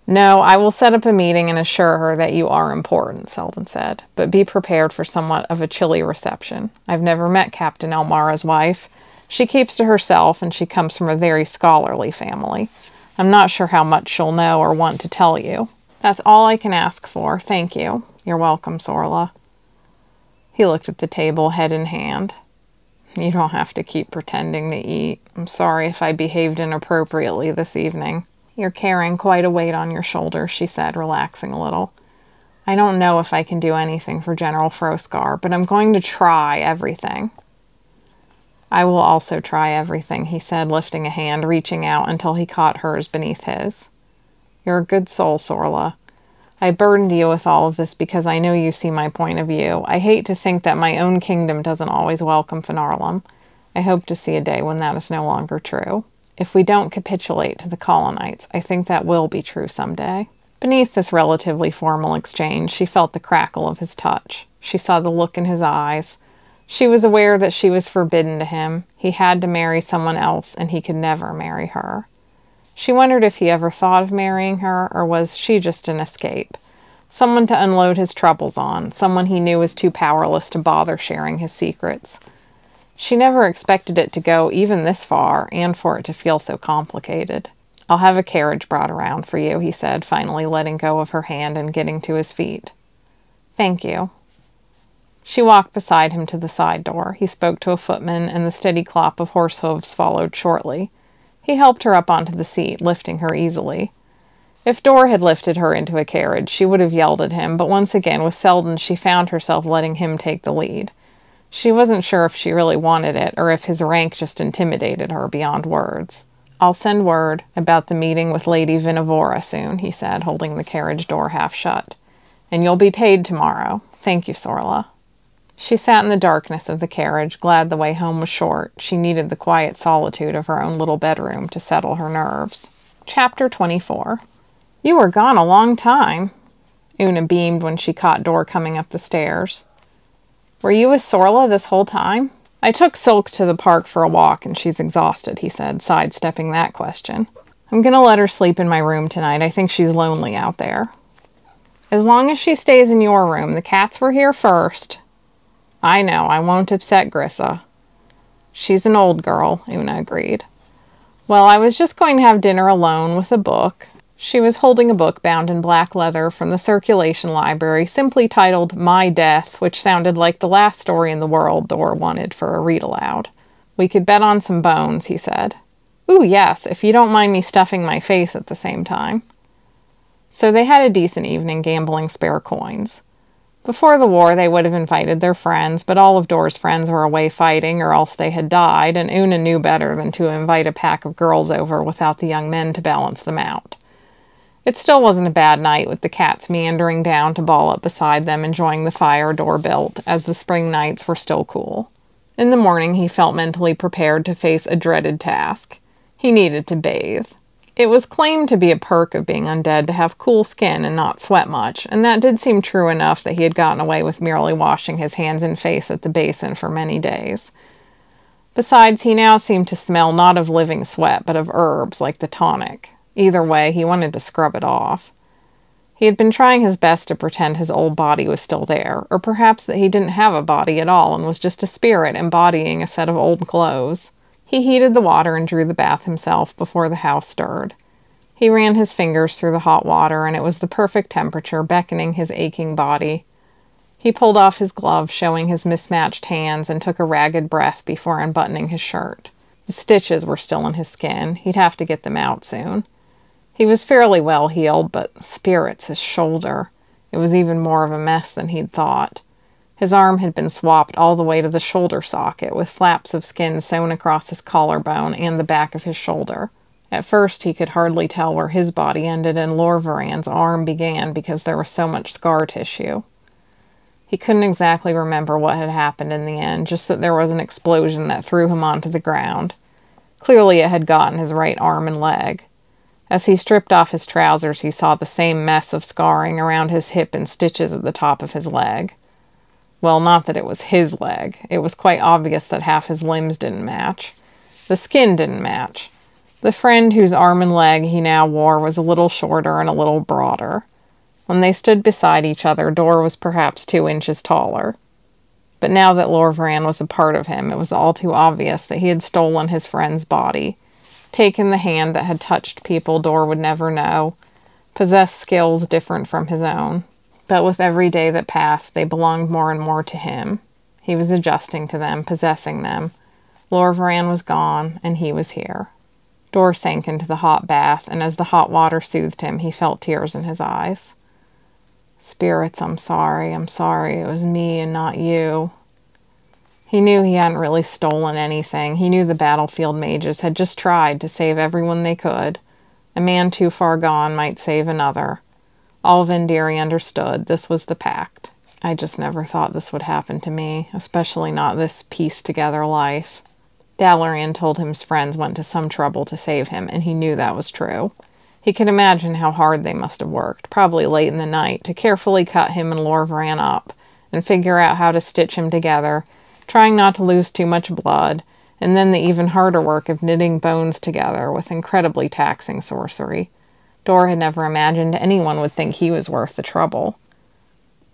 "No, I will set up a meeting and assure her that you are important," Seldon said. "But be prepared for somewhat of a chilly reception. I've never met Captain Elmara's wife. She keeps to herself, and she comes from a very scholarly family. I'm not sure how much she'll know or want to tell you." "That's all I can ask for, thank you." "You're welcome, Sorla." He looked at the table, head in hand. "You don't have to keep pretending to eat. I'm sorry if I behaved inappropriately this evening." "You're carrying quite a weight on your shoulders," she said, relaxing a little. "I don't know if I can do anything for General Froscar, but I'm going to try everything." "I will also try everything," he said, lifting a hand, reaching out until he caught hers beneath his. "You're a good soul, Sorla. I burdened you with all of this because I know you see my point of view. I hate to think that my own kingdom doesn't always welcome Finarlem. I hope to see a day when that is no longer true. If we don't capitulate to the colonites, I think that will be true someday." Beneath this relatively formal exchange, she felt the crackle of his touch. She saw the look in his eyes. She was aware that she was forbidden to him. He had to marry someone else, and he could never marry her. She wondered if he ever thought of marrying her, or was she just an escape? Someone to unload his troubles on, someone he knew was too powerless to bother sharing his secrets. She never expected it to go even this far, and for it to feel so complicated. "I'll have a carriage brought around for you," he said, finally letting go of her hand and getting to his feet. "Thank you." She walked beside him to the side door. He spoke to a footman, and the steady clop of horse hooves followed shortly. He helped her up onto the seat, lifting her easily. If Dor had lifted her into a carriage, she would have yelled at him, but once again with Seldon she found herself letting him take the lead. She wasn't sure if she really wanted it, or if his rank just intimidated her beyond words. "I'll send word about the meeting with Lady Vinavora soon," he said, holding the carriage door half shut. "And you'll be paid tomorrow. Thank you, Sorla." She sat in the darkness of the carriage, glad the way home was short. She needed the quiet solitude of her own little bedroom to settle her nerves. Chapter 24. "You were gone a long time." Una beamed when she caught Dor coming up the stairs. "Were you with Sorla this whole time?" "I took Silk to the park for a walk, and she's exhausted," he said, sidestepping that question. "I'm gonna let her sleep in my room tonight. I think she's lonely out there." "As long as she stays in your room. The cats were here first." "I know. I won't upset Grissa." "She's an old girl," Una agreed. "Well, I was just going to have dinner alone with a book." She was holding a book bound in black leather from the circulation library, simply titled My Death, which sounded like the last story in the world Dor wanted for a read-aloud. "We could bet on some bones," he said. "Ooh, yes, if you don't mind me stuffing my face at the same time." So they had a decent evening gambling spare coins. Before the war, they would have invited their friends, but all of Dor's friends were away fighting, or else they had died, and Una knew better than to invite a pack of girls over without the young men to balance them out. It still wasn't a bad night, with the cats meandering down to ball up beside them, enjoying the fire Dor built, as the spring nights were still cool. In the morning, he felt mentally prepared to face a dreaded task. He needed to bathe. It was claimed to be a perk of being undead to have cool skin and not sweat much, and that did seem true enough that he had gotten away with merely washing his hands and face at the basin for many days. Besides, he now seemed to smell not of living sweat, but of herbs, like the tonic. Either way, he wanted to scrub it off. He had been trying his best to pretend his old body was still there, or perhaps that he didn't have a body at all and was just a spirit embodying a set of old clothes. He heated the water and drew the bath himself before the house stirred. He ran his fingers through the hot water, and it was the perfect temperature, beckoning his aching body. He pulled off his gloves, showing his mismatched hands, and took a ragged breath before unbuttoning his shirt. The stitches were still in his skin. He'd have to get them out soon. He was fairly well healed, but spirits, his shoulder. It was even more of a mess than he'd thought. His arm had been swapped all the way to the shoulder socket, with flaps of skin sewn across his collarbone and the back of his shoulder. At first he could hardly tell where his body ended and Lorvaran's arm began because there was so much scar tissue. He couldn't exactly remember what had happened in the end, just that there was an explosion that threw him onto the ground. Clearly it had gotten his right arm and leg. As he stripped off his trousers, he saw the same mess of scarring around his hip and stitches at the top of his leg. Well, not that it was his leg. It was quite obvious that half his limbs didn't match. The skin didn't match. The friend whose arm and leg he now wore was a little shorter and a little broader. When they stood beside each other, Dor was perhaps 2 inches taller. But now that Lorvaran was a part of him, it was all too obvious that he had stolen his friend's body, taken the hand that had touched people Dor would never know, possessed skills different from his own. But with every day that passed, they belonged more and more to him. He was adjusting to them, possessing them. Lorvaran was gone, and he was here. Dor sank into the hot bath, and as the hot water soothed him, he felt tears in his eyes. "Spirits, I'm sorry. It was me and not you." He knew he hadn't really stolen anything. He knew the battlefield mages had just tried to save everyone they could. A man too far gone might save another. All Vendiri understood. This was the pact. "I just never thought this would happen to me, especially not this pieced-together life." Dalaran told him his friends went to some trouble to save him, and he knew that was true. He could imagine how hard they must have worked, probably late in the night, to carefully cut him and Lorvaran up, and figure out how to stitch him together, trying not to lose too much blood, and then the even harder work of knitting bones together with incredibly taxing sorcery. Dor had never imagined anyone would think he was worth the trouble.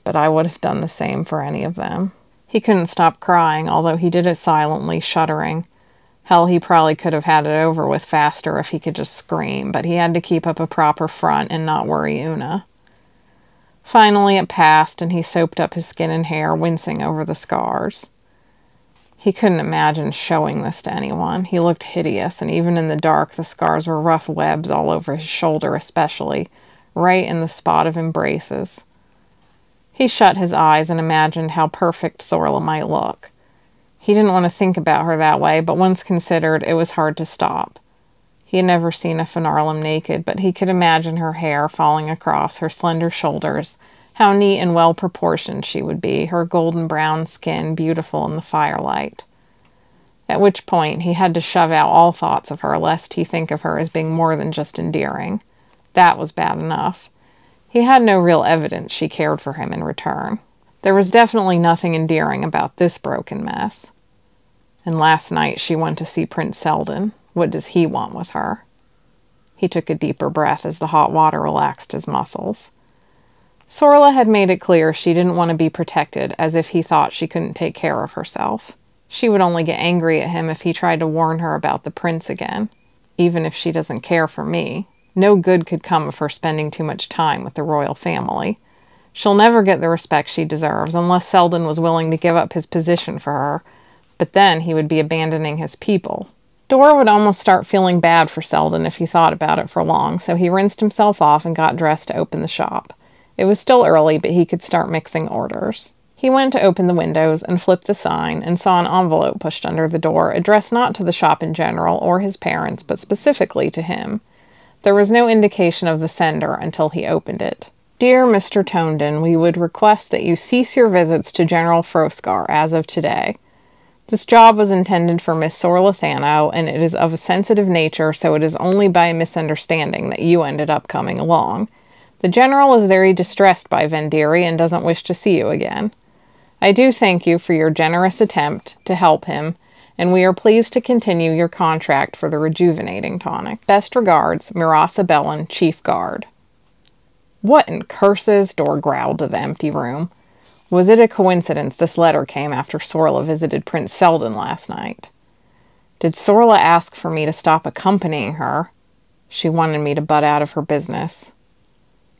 But I would have done the same for any of them. He couldn't stop crying, although he did it silently, shuddering. Hell, he probably could have had it over with faster if he could just scream, but he had to keep up a proper front and not worry Una. Finally it passed, and he soaped up his skin and hair, wincing over the scars. He couldn't imagine showing this to anyone. He looked hideous, and even in the dark the scars were rough webs all over his shoulder especially, right in the spot of embraces. He shut his eyes and imagined how perfect Sorla might look. He didn't want to think about her that way, but once considered, it was hard to stop. He had never seen a Finarlem naked, but he could imagine her hair falling across her slender shoulders, how neat and well-proportioned she would be, her golden brown skin beautiful in the firelight. At which point he had to shove out all thoughts of her, lest he think of her as being more than just endearing. That was bad enough. He had no real evidence she cared for him in return. There was definitely nothing endearing about this broken mess. And last night she went to see Prince Seldon. What does he want with her? He took a deeper breath as the hot water relaxed his muscles. Sorla had made it clear she didn't want to be protected, as if he thought she couldn't take care of herself. She would only get angry at him if he tried to warn her about the prince again. Even if she doesn't care for me, no good could come of her spending too much time with the royal family. She'll never get the respect she deserves unless Seldon was willing to give up his position for her, but then he would be abandoning his people. Dor would almost start feeling bad for Seldon if he thought about it for long, so he rinsed himself off and got dressed to open the shop. It was still early, but he could start mixing orders. He went to open the windows and flipped the sign and saw an envelope pushed under the door, addressed not to the shop in general or his parents, but specifically to him. There was no indication of the sender until he opened it. "Dear Mr. Tonden, we would request that you cease your visits to General Froskar as of today. This job was intended for Miss Sorla Thano, and it is of a sensitive nature, so it is only by a misunderstanding that you ended up coming along. The General is very distressed by Vendiri and doesn't wish to see you again. I do thank you for your generous attempt to help him, and we are pleased to continue your contract for the rejuvenating tonic. Best regards, Mirasa Bellin, Chief Guard." What in curses? Dor growled to the empty room. Was it a coincidence this letter came after Sorla visited Prince Seldon last night? Did Sorla ask for me to stop accompanying her? She wanted me to butt out of her business.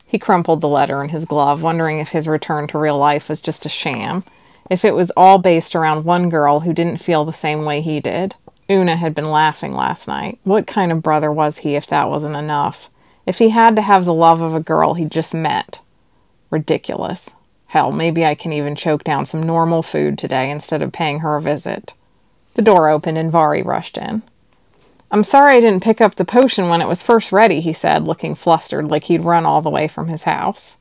He crumpled the letter in his glove, wondering if his return to real life was just a sham, if it was all based around one girl who didn't feel the same way he did. Una had been laughing last night. What kind of brother was he if that wasn't enough? If he had to have the love of a girl he'd just met? Ridiculous. Hell, maybe I can even choke down some normal food today instead of paying her a visit. The door opened and Vari rushed in. I'm sorry I didn't pick up the potion when it was first ready, he said, looking flustered like he'd run all the way from his house.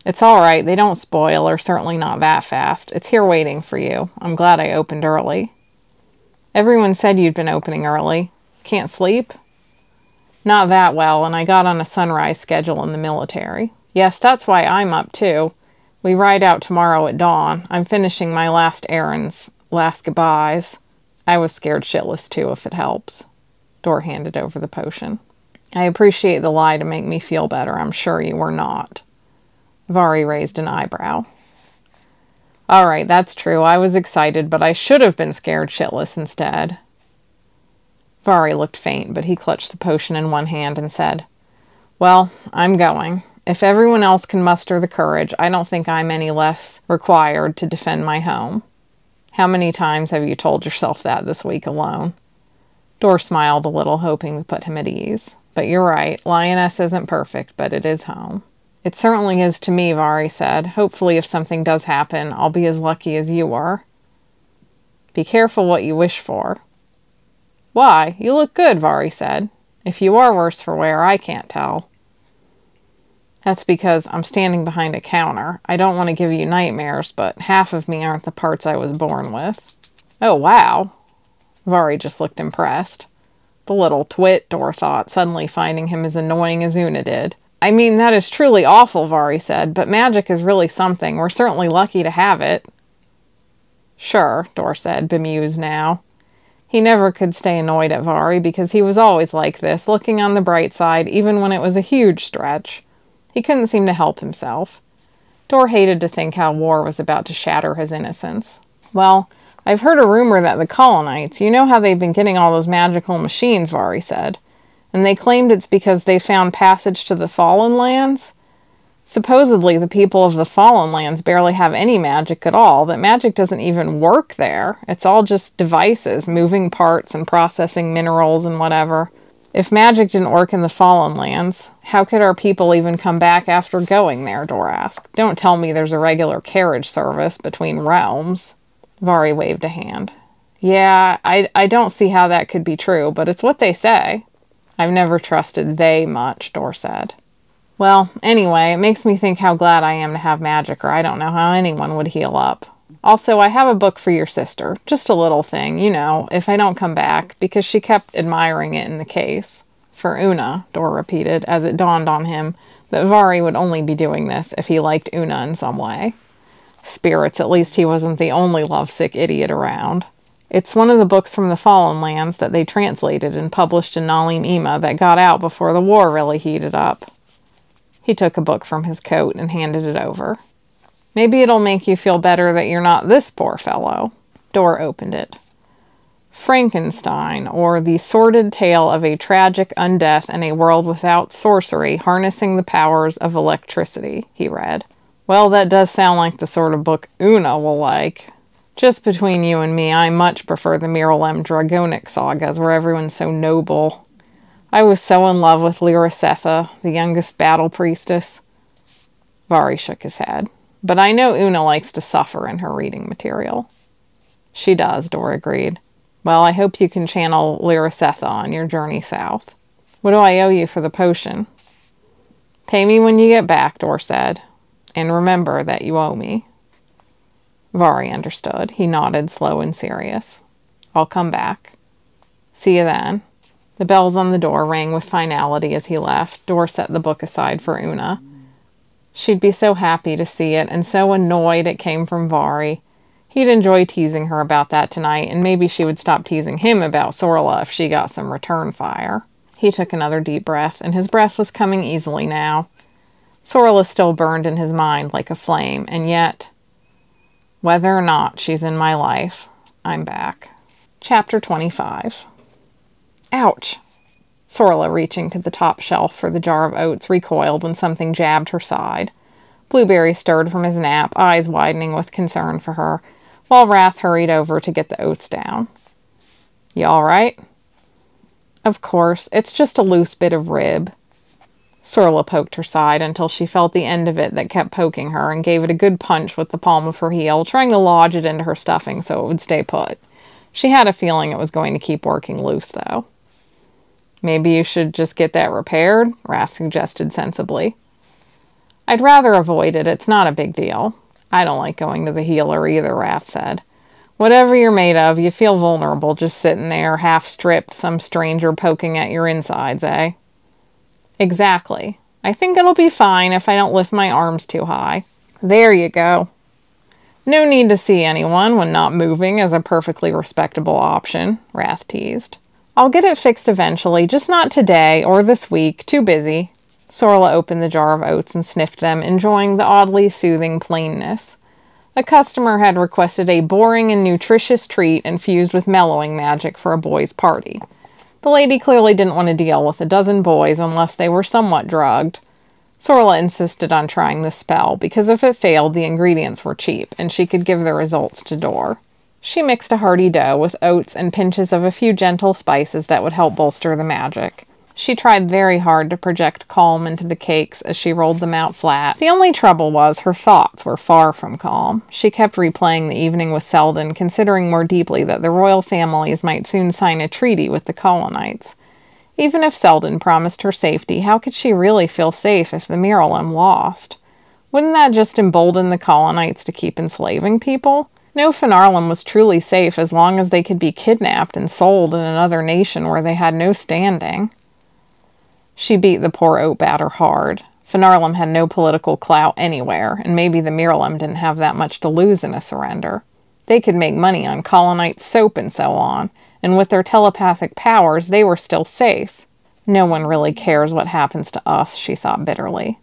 It's all right. They don't spoil, or certainly not that fast. It's here waiting for you. I'm glad I opened early. Everyone said you'd been opening early. Can't sleep? Not that well, and I got on a sunrise schedule in the military. Yes, that's why I'm up, too. We ride out tomorrow at dawn. I'm finishing my last errands, last goodbyes. I was scared shitless, too, if it helps. Dor handed over the potion. I appreciate the lie to make me feel better. I'm sure you were not. Vari raised an eyebrow. All right, that's true. I was excited, but I should have been scared shitless instead. Vari looked faint, but he clutched the potion in one hand and said, Well, I'm going. If everyone else can muster the courage, I don't think I'm any less required to defend my home. How many times have you told yourself that this week alone? Dor smiled a little, hoping to put him at ease. But you're right, Lioness isn't perfect, but it is home. It certainly is to me, Vari said. Hopefully if something does happen, I'll be as lucky as you are. Be careful what you wish for. Why? You look good, Vari said. If you are worse for wear, I can't tell. That's because I'm standing behind a counter. I don't want to give you nightmares, but half of me aren't the parts I was born with. Oh, wow. Vari just looked impressed. The little twit, Dor thought, suddenly finding him as annoying as Una did. I mean, that is truly awful, Vari said, but magic is really something. We're certainly lucky to have it. Sure, Dor said, bemused now. He never could stay annoyed at Vari because he was always like this, looking on the bright side, even when it was a huge stretch. He couldn't seem to help himself. Dor hated to think how war was about to shatter his innocence. Well, I've heard a rumor that the Colonites, you know how they've been getting all those magical machines, Vari said, and they claimed it's because they found passage to the Fallen Lands? Supposedly the people of the Fallen Lands barely have any magic at all, that magic doesn't even work there. It's all just devices, moving parts and processing minerals and whatever. If magic didn't work in the Fallen Lands, how could our people even come back after going there, Dor asked. Don't tell me there's a regular carriage service between realms. Vari waved a hand. Yeah, I don't see how that could be true, but it's what they say. I've never trusted they much, Dor said. Well, anyway, it makes me think how glad I am to have magic, or I don't know how anyone would heal up. Also, I have a book for your sister. Just a little thing, you know, if I don't come back, because she kept admiring it in the case. For Una, Dor repeated, as it dawned on him that Vari would only be doing this if he liked Una in some way. Spirits, at least he wasn't the only lovesick idiot around. It's one of the books from the Fallen Lands that they translated and published in Nalim Ima that got out before the war really heated up. He took a book from his coat and handed it over. Maybe it'll make you feel better that you're not this poor fellow. Dor opened it. Frankenstein, or The Sordid Tale of a Tragic Undeath in a World Without Sorcery, Harnessing the Powers of Electricity, he read. Well, that does sound like the sort of book Una will like. Just between you and me, I much prefer the Miralem Dragonic sagas where everyone's so noble. I was so in love with Lyrisetha, the youngest battle priestess. Vari shook his head. But I know Una likes to suffer in her reading material. She does, Dor agreed. Well, I hope you can channel Lyrisetha on your journey south. What do I owe you for the potion? Pay me when you get back, Dor said. And remember that you owe me. Vari understood. He nodded, slow and serious. I'll come back. See you then. The bells on the door rang with finality as he left. Dor set the book aside for Una. She'd be so happy to see it, and so annoyed it came from Vari. He'd enjoy teasing her about that tonight, and maybe she would stop teasing him about Sorla if she got some return fire. He took another deep breath, and his breath was coming easily now. Sorla still burned in his mind like a flame, and yet, whether or not she's in my life, I'm back. Chapter 25. Ouch! Sorla, reaching to the top shelf for the jar of oats, recoiled when something jabbed her side. Blueberry stirred from his nap, eyes widening with concern for her, while Wrath hurried over to get the oats down. You all right? Of course, it's just a loose bit of rib. Sorla poked her side until she felt the end of it that kept poking her and gave it a good punch with the palm of her heel, trying to lodge it into her stuffing so it would stay put. She had a feeling it was going to keep working loose, though. Maybe you should just get that repaired, Wrath suggested sensibly. I'd rather avoid it. It's not a big deal. I don't like going to the healer either, Wrath said. Whatever you're made of, you feel vulnerable just sitting there, half-stripped, some stranger poking at your insides, eh? Exactly. I think it'll be fine if I don't lift my arms too high. There you go. No need to see anyone when not moving is a perfectly respectable option, Wrath teased. I'll get it fixed eventually, just not today or this week. Too busy. Sorla opened the jar of oats and sniffed them, enjoying the oddly soothing plainness. A customer had requested a boring and nutritious treat infused with mellowing magic for a boys' party. The lady clearly didn't want to deal with a dozen boys unless they were somewhat drugged. Sorla insisted on trying the spell, because if it failed, the ingredients were cheap, and she could give the results to Dor. She mixed a hearty dough with oats and pinches of a few gentle spices that would help bolster the magic. She tried very hard to project calm into the cakes as she rolled them out flat. The only trouble was her thoughts were far from calm. She kept replaying the evening with Seldon, considering more deeply that the royal families might soon sign a treaty with the Colonites. Even if Seldon promised her safety, how could she really feel safe if the Miralem lost? Wouldn't that just embolden the Colonites to keep enslaving people? No Finarlem was truly safe as long as they could be kidnapped and sold in another nation where they had no standing. She beat the poor oat batter hard. Finarlem had no political clout anywhere, and maybe the Miralem didn't have that much to lose in a surrender. They could make money on Colonite soap and so on, and with their telepathic powers, they were still safe. No one really cares what happens to us, she thought bitterly.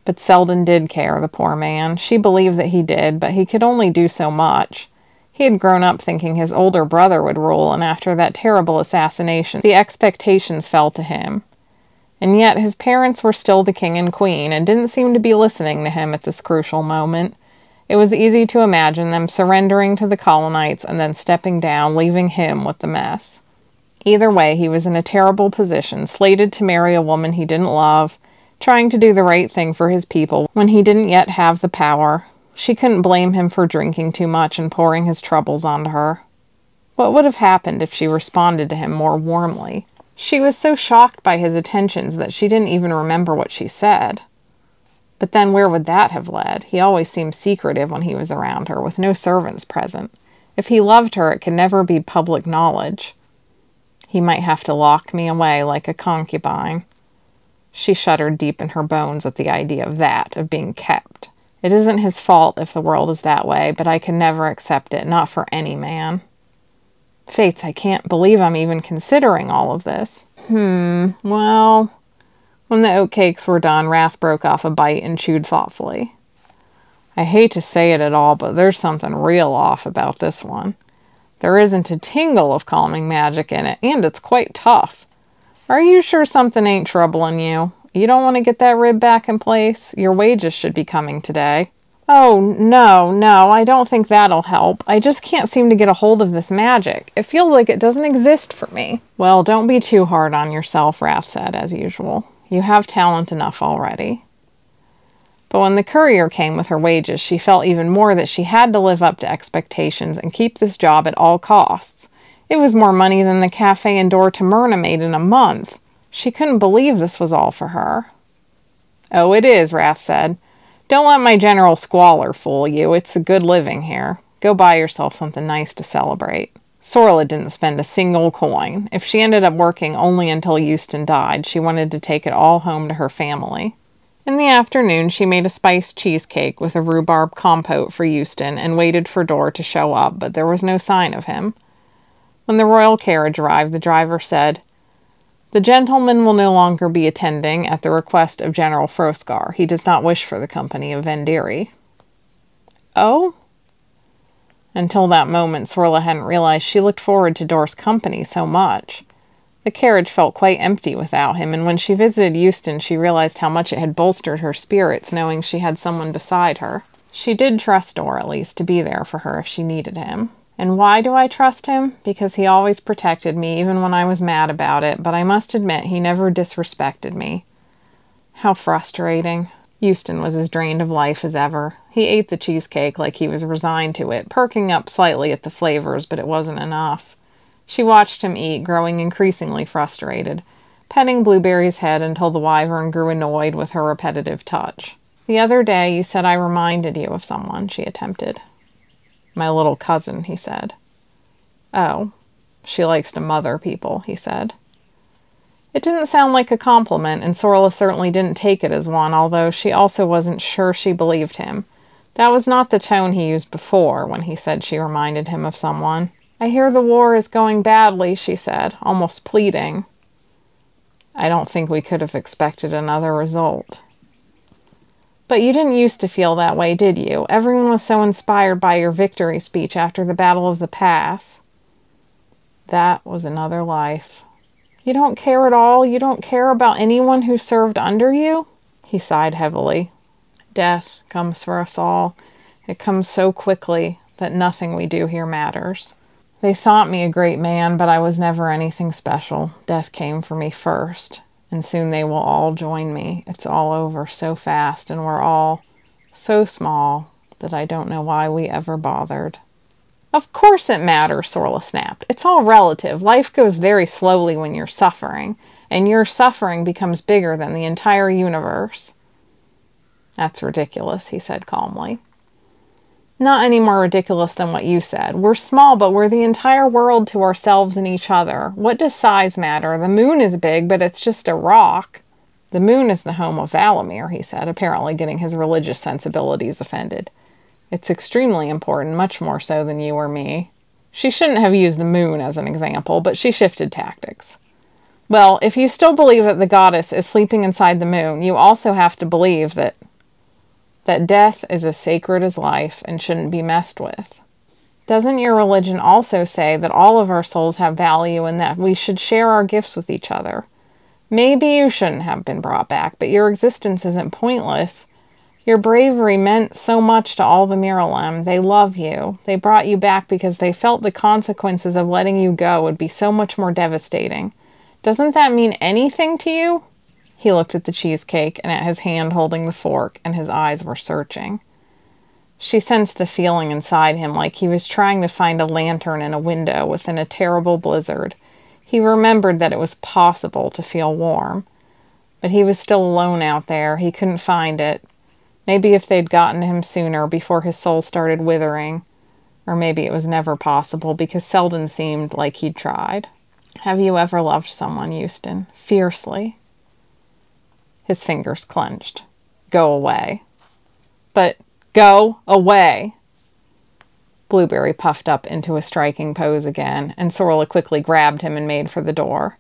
But Seldon did care, the poor man. She believed that he did, but he could only do so much. He had grown up thinking his older brother would rule, and after that terrible assassination, the expectations fell to him. And yet his parents were still the king and queen, and didn't seem to be listening to him at this crucial moment. It was easy to imagine them surrendering to the Colonites and then stepping down, leaving him with the mess. Either way, he was in a terrible position, slated to marry a woman he didn't love, trying to do the right thing for his people when he didn't yet have the power. She couldn't blame him for drinking too much and pouring his troubles onto her. What would have happened if she responded to him more warmly? She was so shocked by his attentions that she didn't even remember what she said. But then where would that have led? He always seemed secretive when he was around her, with no servants present. If he loved her, it could never be public knowledge. He might have to lock me away like a concubine. She shuddered deep in her bones at the idea of that, of being kept. It isn't his fault if the world is that way, but I can never accept it, not for any man. Fates, I can't believe I'm even considering all of this. Well... When the oatcakes were done, Wrath broke off a bite and chewed thoughtfully. I hate to say it at all, but there's something real off about this one. There isn't a tingle of calming magic in it, and it's quite tough. Are you sure something ain't troubling you? You don't want to get that rib back in place? Your wages should be coming today. Oh, no, I don't think that'll help. I just can't seem to get a hold of this magic. It feels like it doesn't exist for me. Well, don't be too hard on yourself, Wrath said, as usual. You have talent enough already. But when the courier came with her wages, she felt even more that she had to live up to expectations and keep this job at all costs. It was more money than the cafe in Dor Tamerna made in a month. She couldn't believe this was all for her. Oh, it is, Wrath said. Don't let my general squalor fool you. It's a good living here. Go buy yourself something nice to celebrate. Sorla didn't spend a single coin. If she ended up working only until Euston died, she wanted to take it all home to her family. In the afternoon, she made a spiced cheesecake with a rhubarb compote for Euston and waited for Dor to show up, but there was no sign of him. When the royal carriage arrived, the driver said, The gentleman will no longer be attending at the request of General Froscar. He does not wish for the company of Vendiri. Oh? Until that moment, Sorla hadn't realized she looked forward to Dor's company so much. The carriage felt quite empty without him, and when she visited Euston, she realized how much it had bolstered her spirits knowing she had someone beside her. She did trust Dor, at least, to be there for her if she needed him. And why do I trust him? Because he always protected me, even when I was mad about it, but I must admit he never disrespected me. How frustrating. Euston was as drained of life as ever. He ate the cheesecake like he was resigned to it, perking up slightly at the flavors, but it wasn't enough. She watched him eat, growing increasingly frustrated, petting Blueberry's head until the wyvern grew annoyed with her repetitive touch. The other day you said I reminded you of someone, she attempted. My little cousin, he said. Oh, she likes to mother people, he said. It didn't sound like a compliment, and Sorla certainly didn't take it as one, although she also wasn't sure she believed him. That was not the tone he used before when he said she reminded him of someone. I hear the war is going badly, she said, almost pleading. I don't think we could have expected another result. But you didn't used to feel that way, did you? Everyone was so inspired by your victory speech after the Battle of the Pass. That was another life. You don't care at all? You don't care about anyone who served under you? He sighed heavily. Death comes for us all. It comes so quickly that nothing we do here matters. They thought me a great man, but I was never anything special. Death came for me first. And soon they will all join me. It's all over so fast, and we're all so small that I don't know why we ever bothered. Of course it matters, Sorla snapped. It's all relative. Life goes very slowly when you're suffering, and your suffering becomes bigger than the entire universe. That's ridiculous, he said calmly. Not any more ridiculous than what you said. We're small, but we're the entire world to ourselves and each other. What does size matter? The moon is big, but it's just a rock. The moon is the home of Valamir, he said, apparently getting his religious sensibilities offended. It's extremely important, much more so than you or me. She shouldn't have used the moon as an example, but she shifted tactics. Well, if you still believe that the goddess is sleeping inside the moon, you also have to believe that death is as sacred as life and shouldn't be messed with. Doesn't your religion also say that all of our souls have value and that we should share our gifts with each other? Maybe you shouldn't have been brought back, but your existence isn't pointless. Your bravery meant so much to all the Miralem. They love you. They brought you back because they felt the consequences of letting you go would be so much more devastating. Doesn't that mean anything to you? He looked at the cheesecake and at his hand holding the fork, and his eyes were searching. She sensed the feeling inside him like he was trying to find a lantern in a window within a terrible blizzard. He remembered that it was possible to feel warm. But he was still alone out there. He couldn't find it. Maybe if they'd gotten to him sooner, before his soul started withering. Or maybe it was never possible, because Seldon seemed like he'd tried. Have you ever loved someone, Euston? Fiercely? His fingers clenched. Go away. But go away. Blueberry puffed up into a striking pose again, and Sorla quickly grabbed him and made for the door.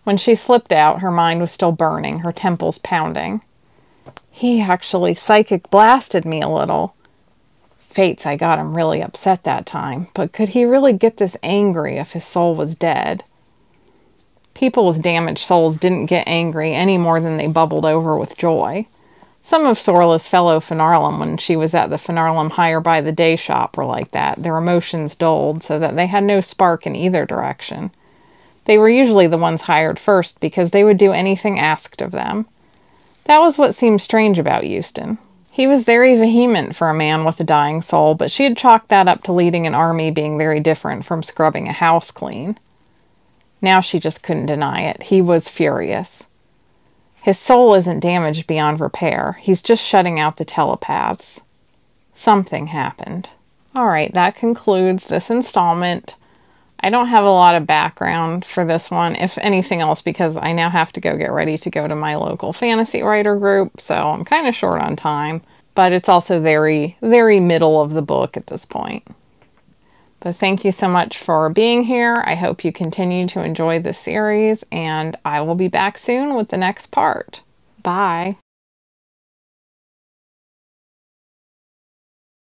When she slipped out, her mind was still burning, her temples pounding. He actually psychic blasted me a little. Fates, I got him really upset that time, but could he really get this angry if his soul was dead? People with damaged souls didn't get angry any more than they bubbled over with joy. Some of Sorla's fellow Finarlem, when she was at the Finarlem Hire by the Day shop, were like that. Their emotions dulled so that they had no spark in either direction. They were usually the ones hired first because they would do anything asked of them. That was what seemed strange about Euston. He was very vehement for a man with a dying soul, but she had chalked that up to leading an army being very different from scrubbing a house clean. Now she just couldn't deny it. He was furious. His soul isn't damaged beyond repair. He's just shutting out the telepaths. Something happened. All right, that concludes this installment. I don't have a lot of background for this one, if anything else, because I now have to go get ready to go to my local fantasy writer group, so I'm kind of short on time, but it's also very, very middle of the book at this point. But thank you so much for being here. I hope you continue to enjoy the series, and I will be back soon with the next part. Bye.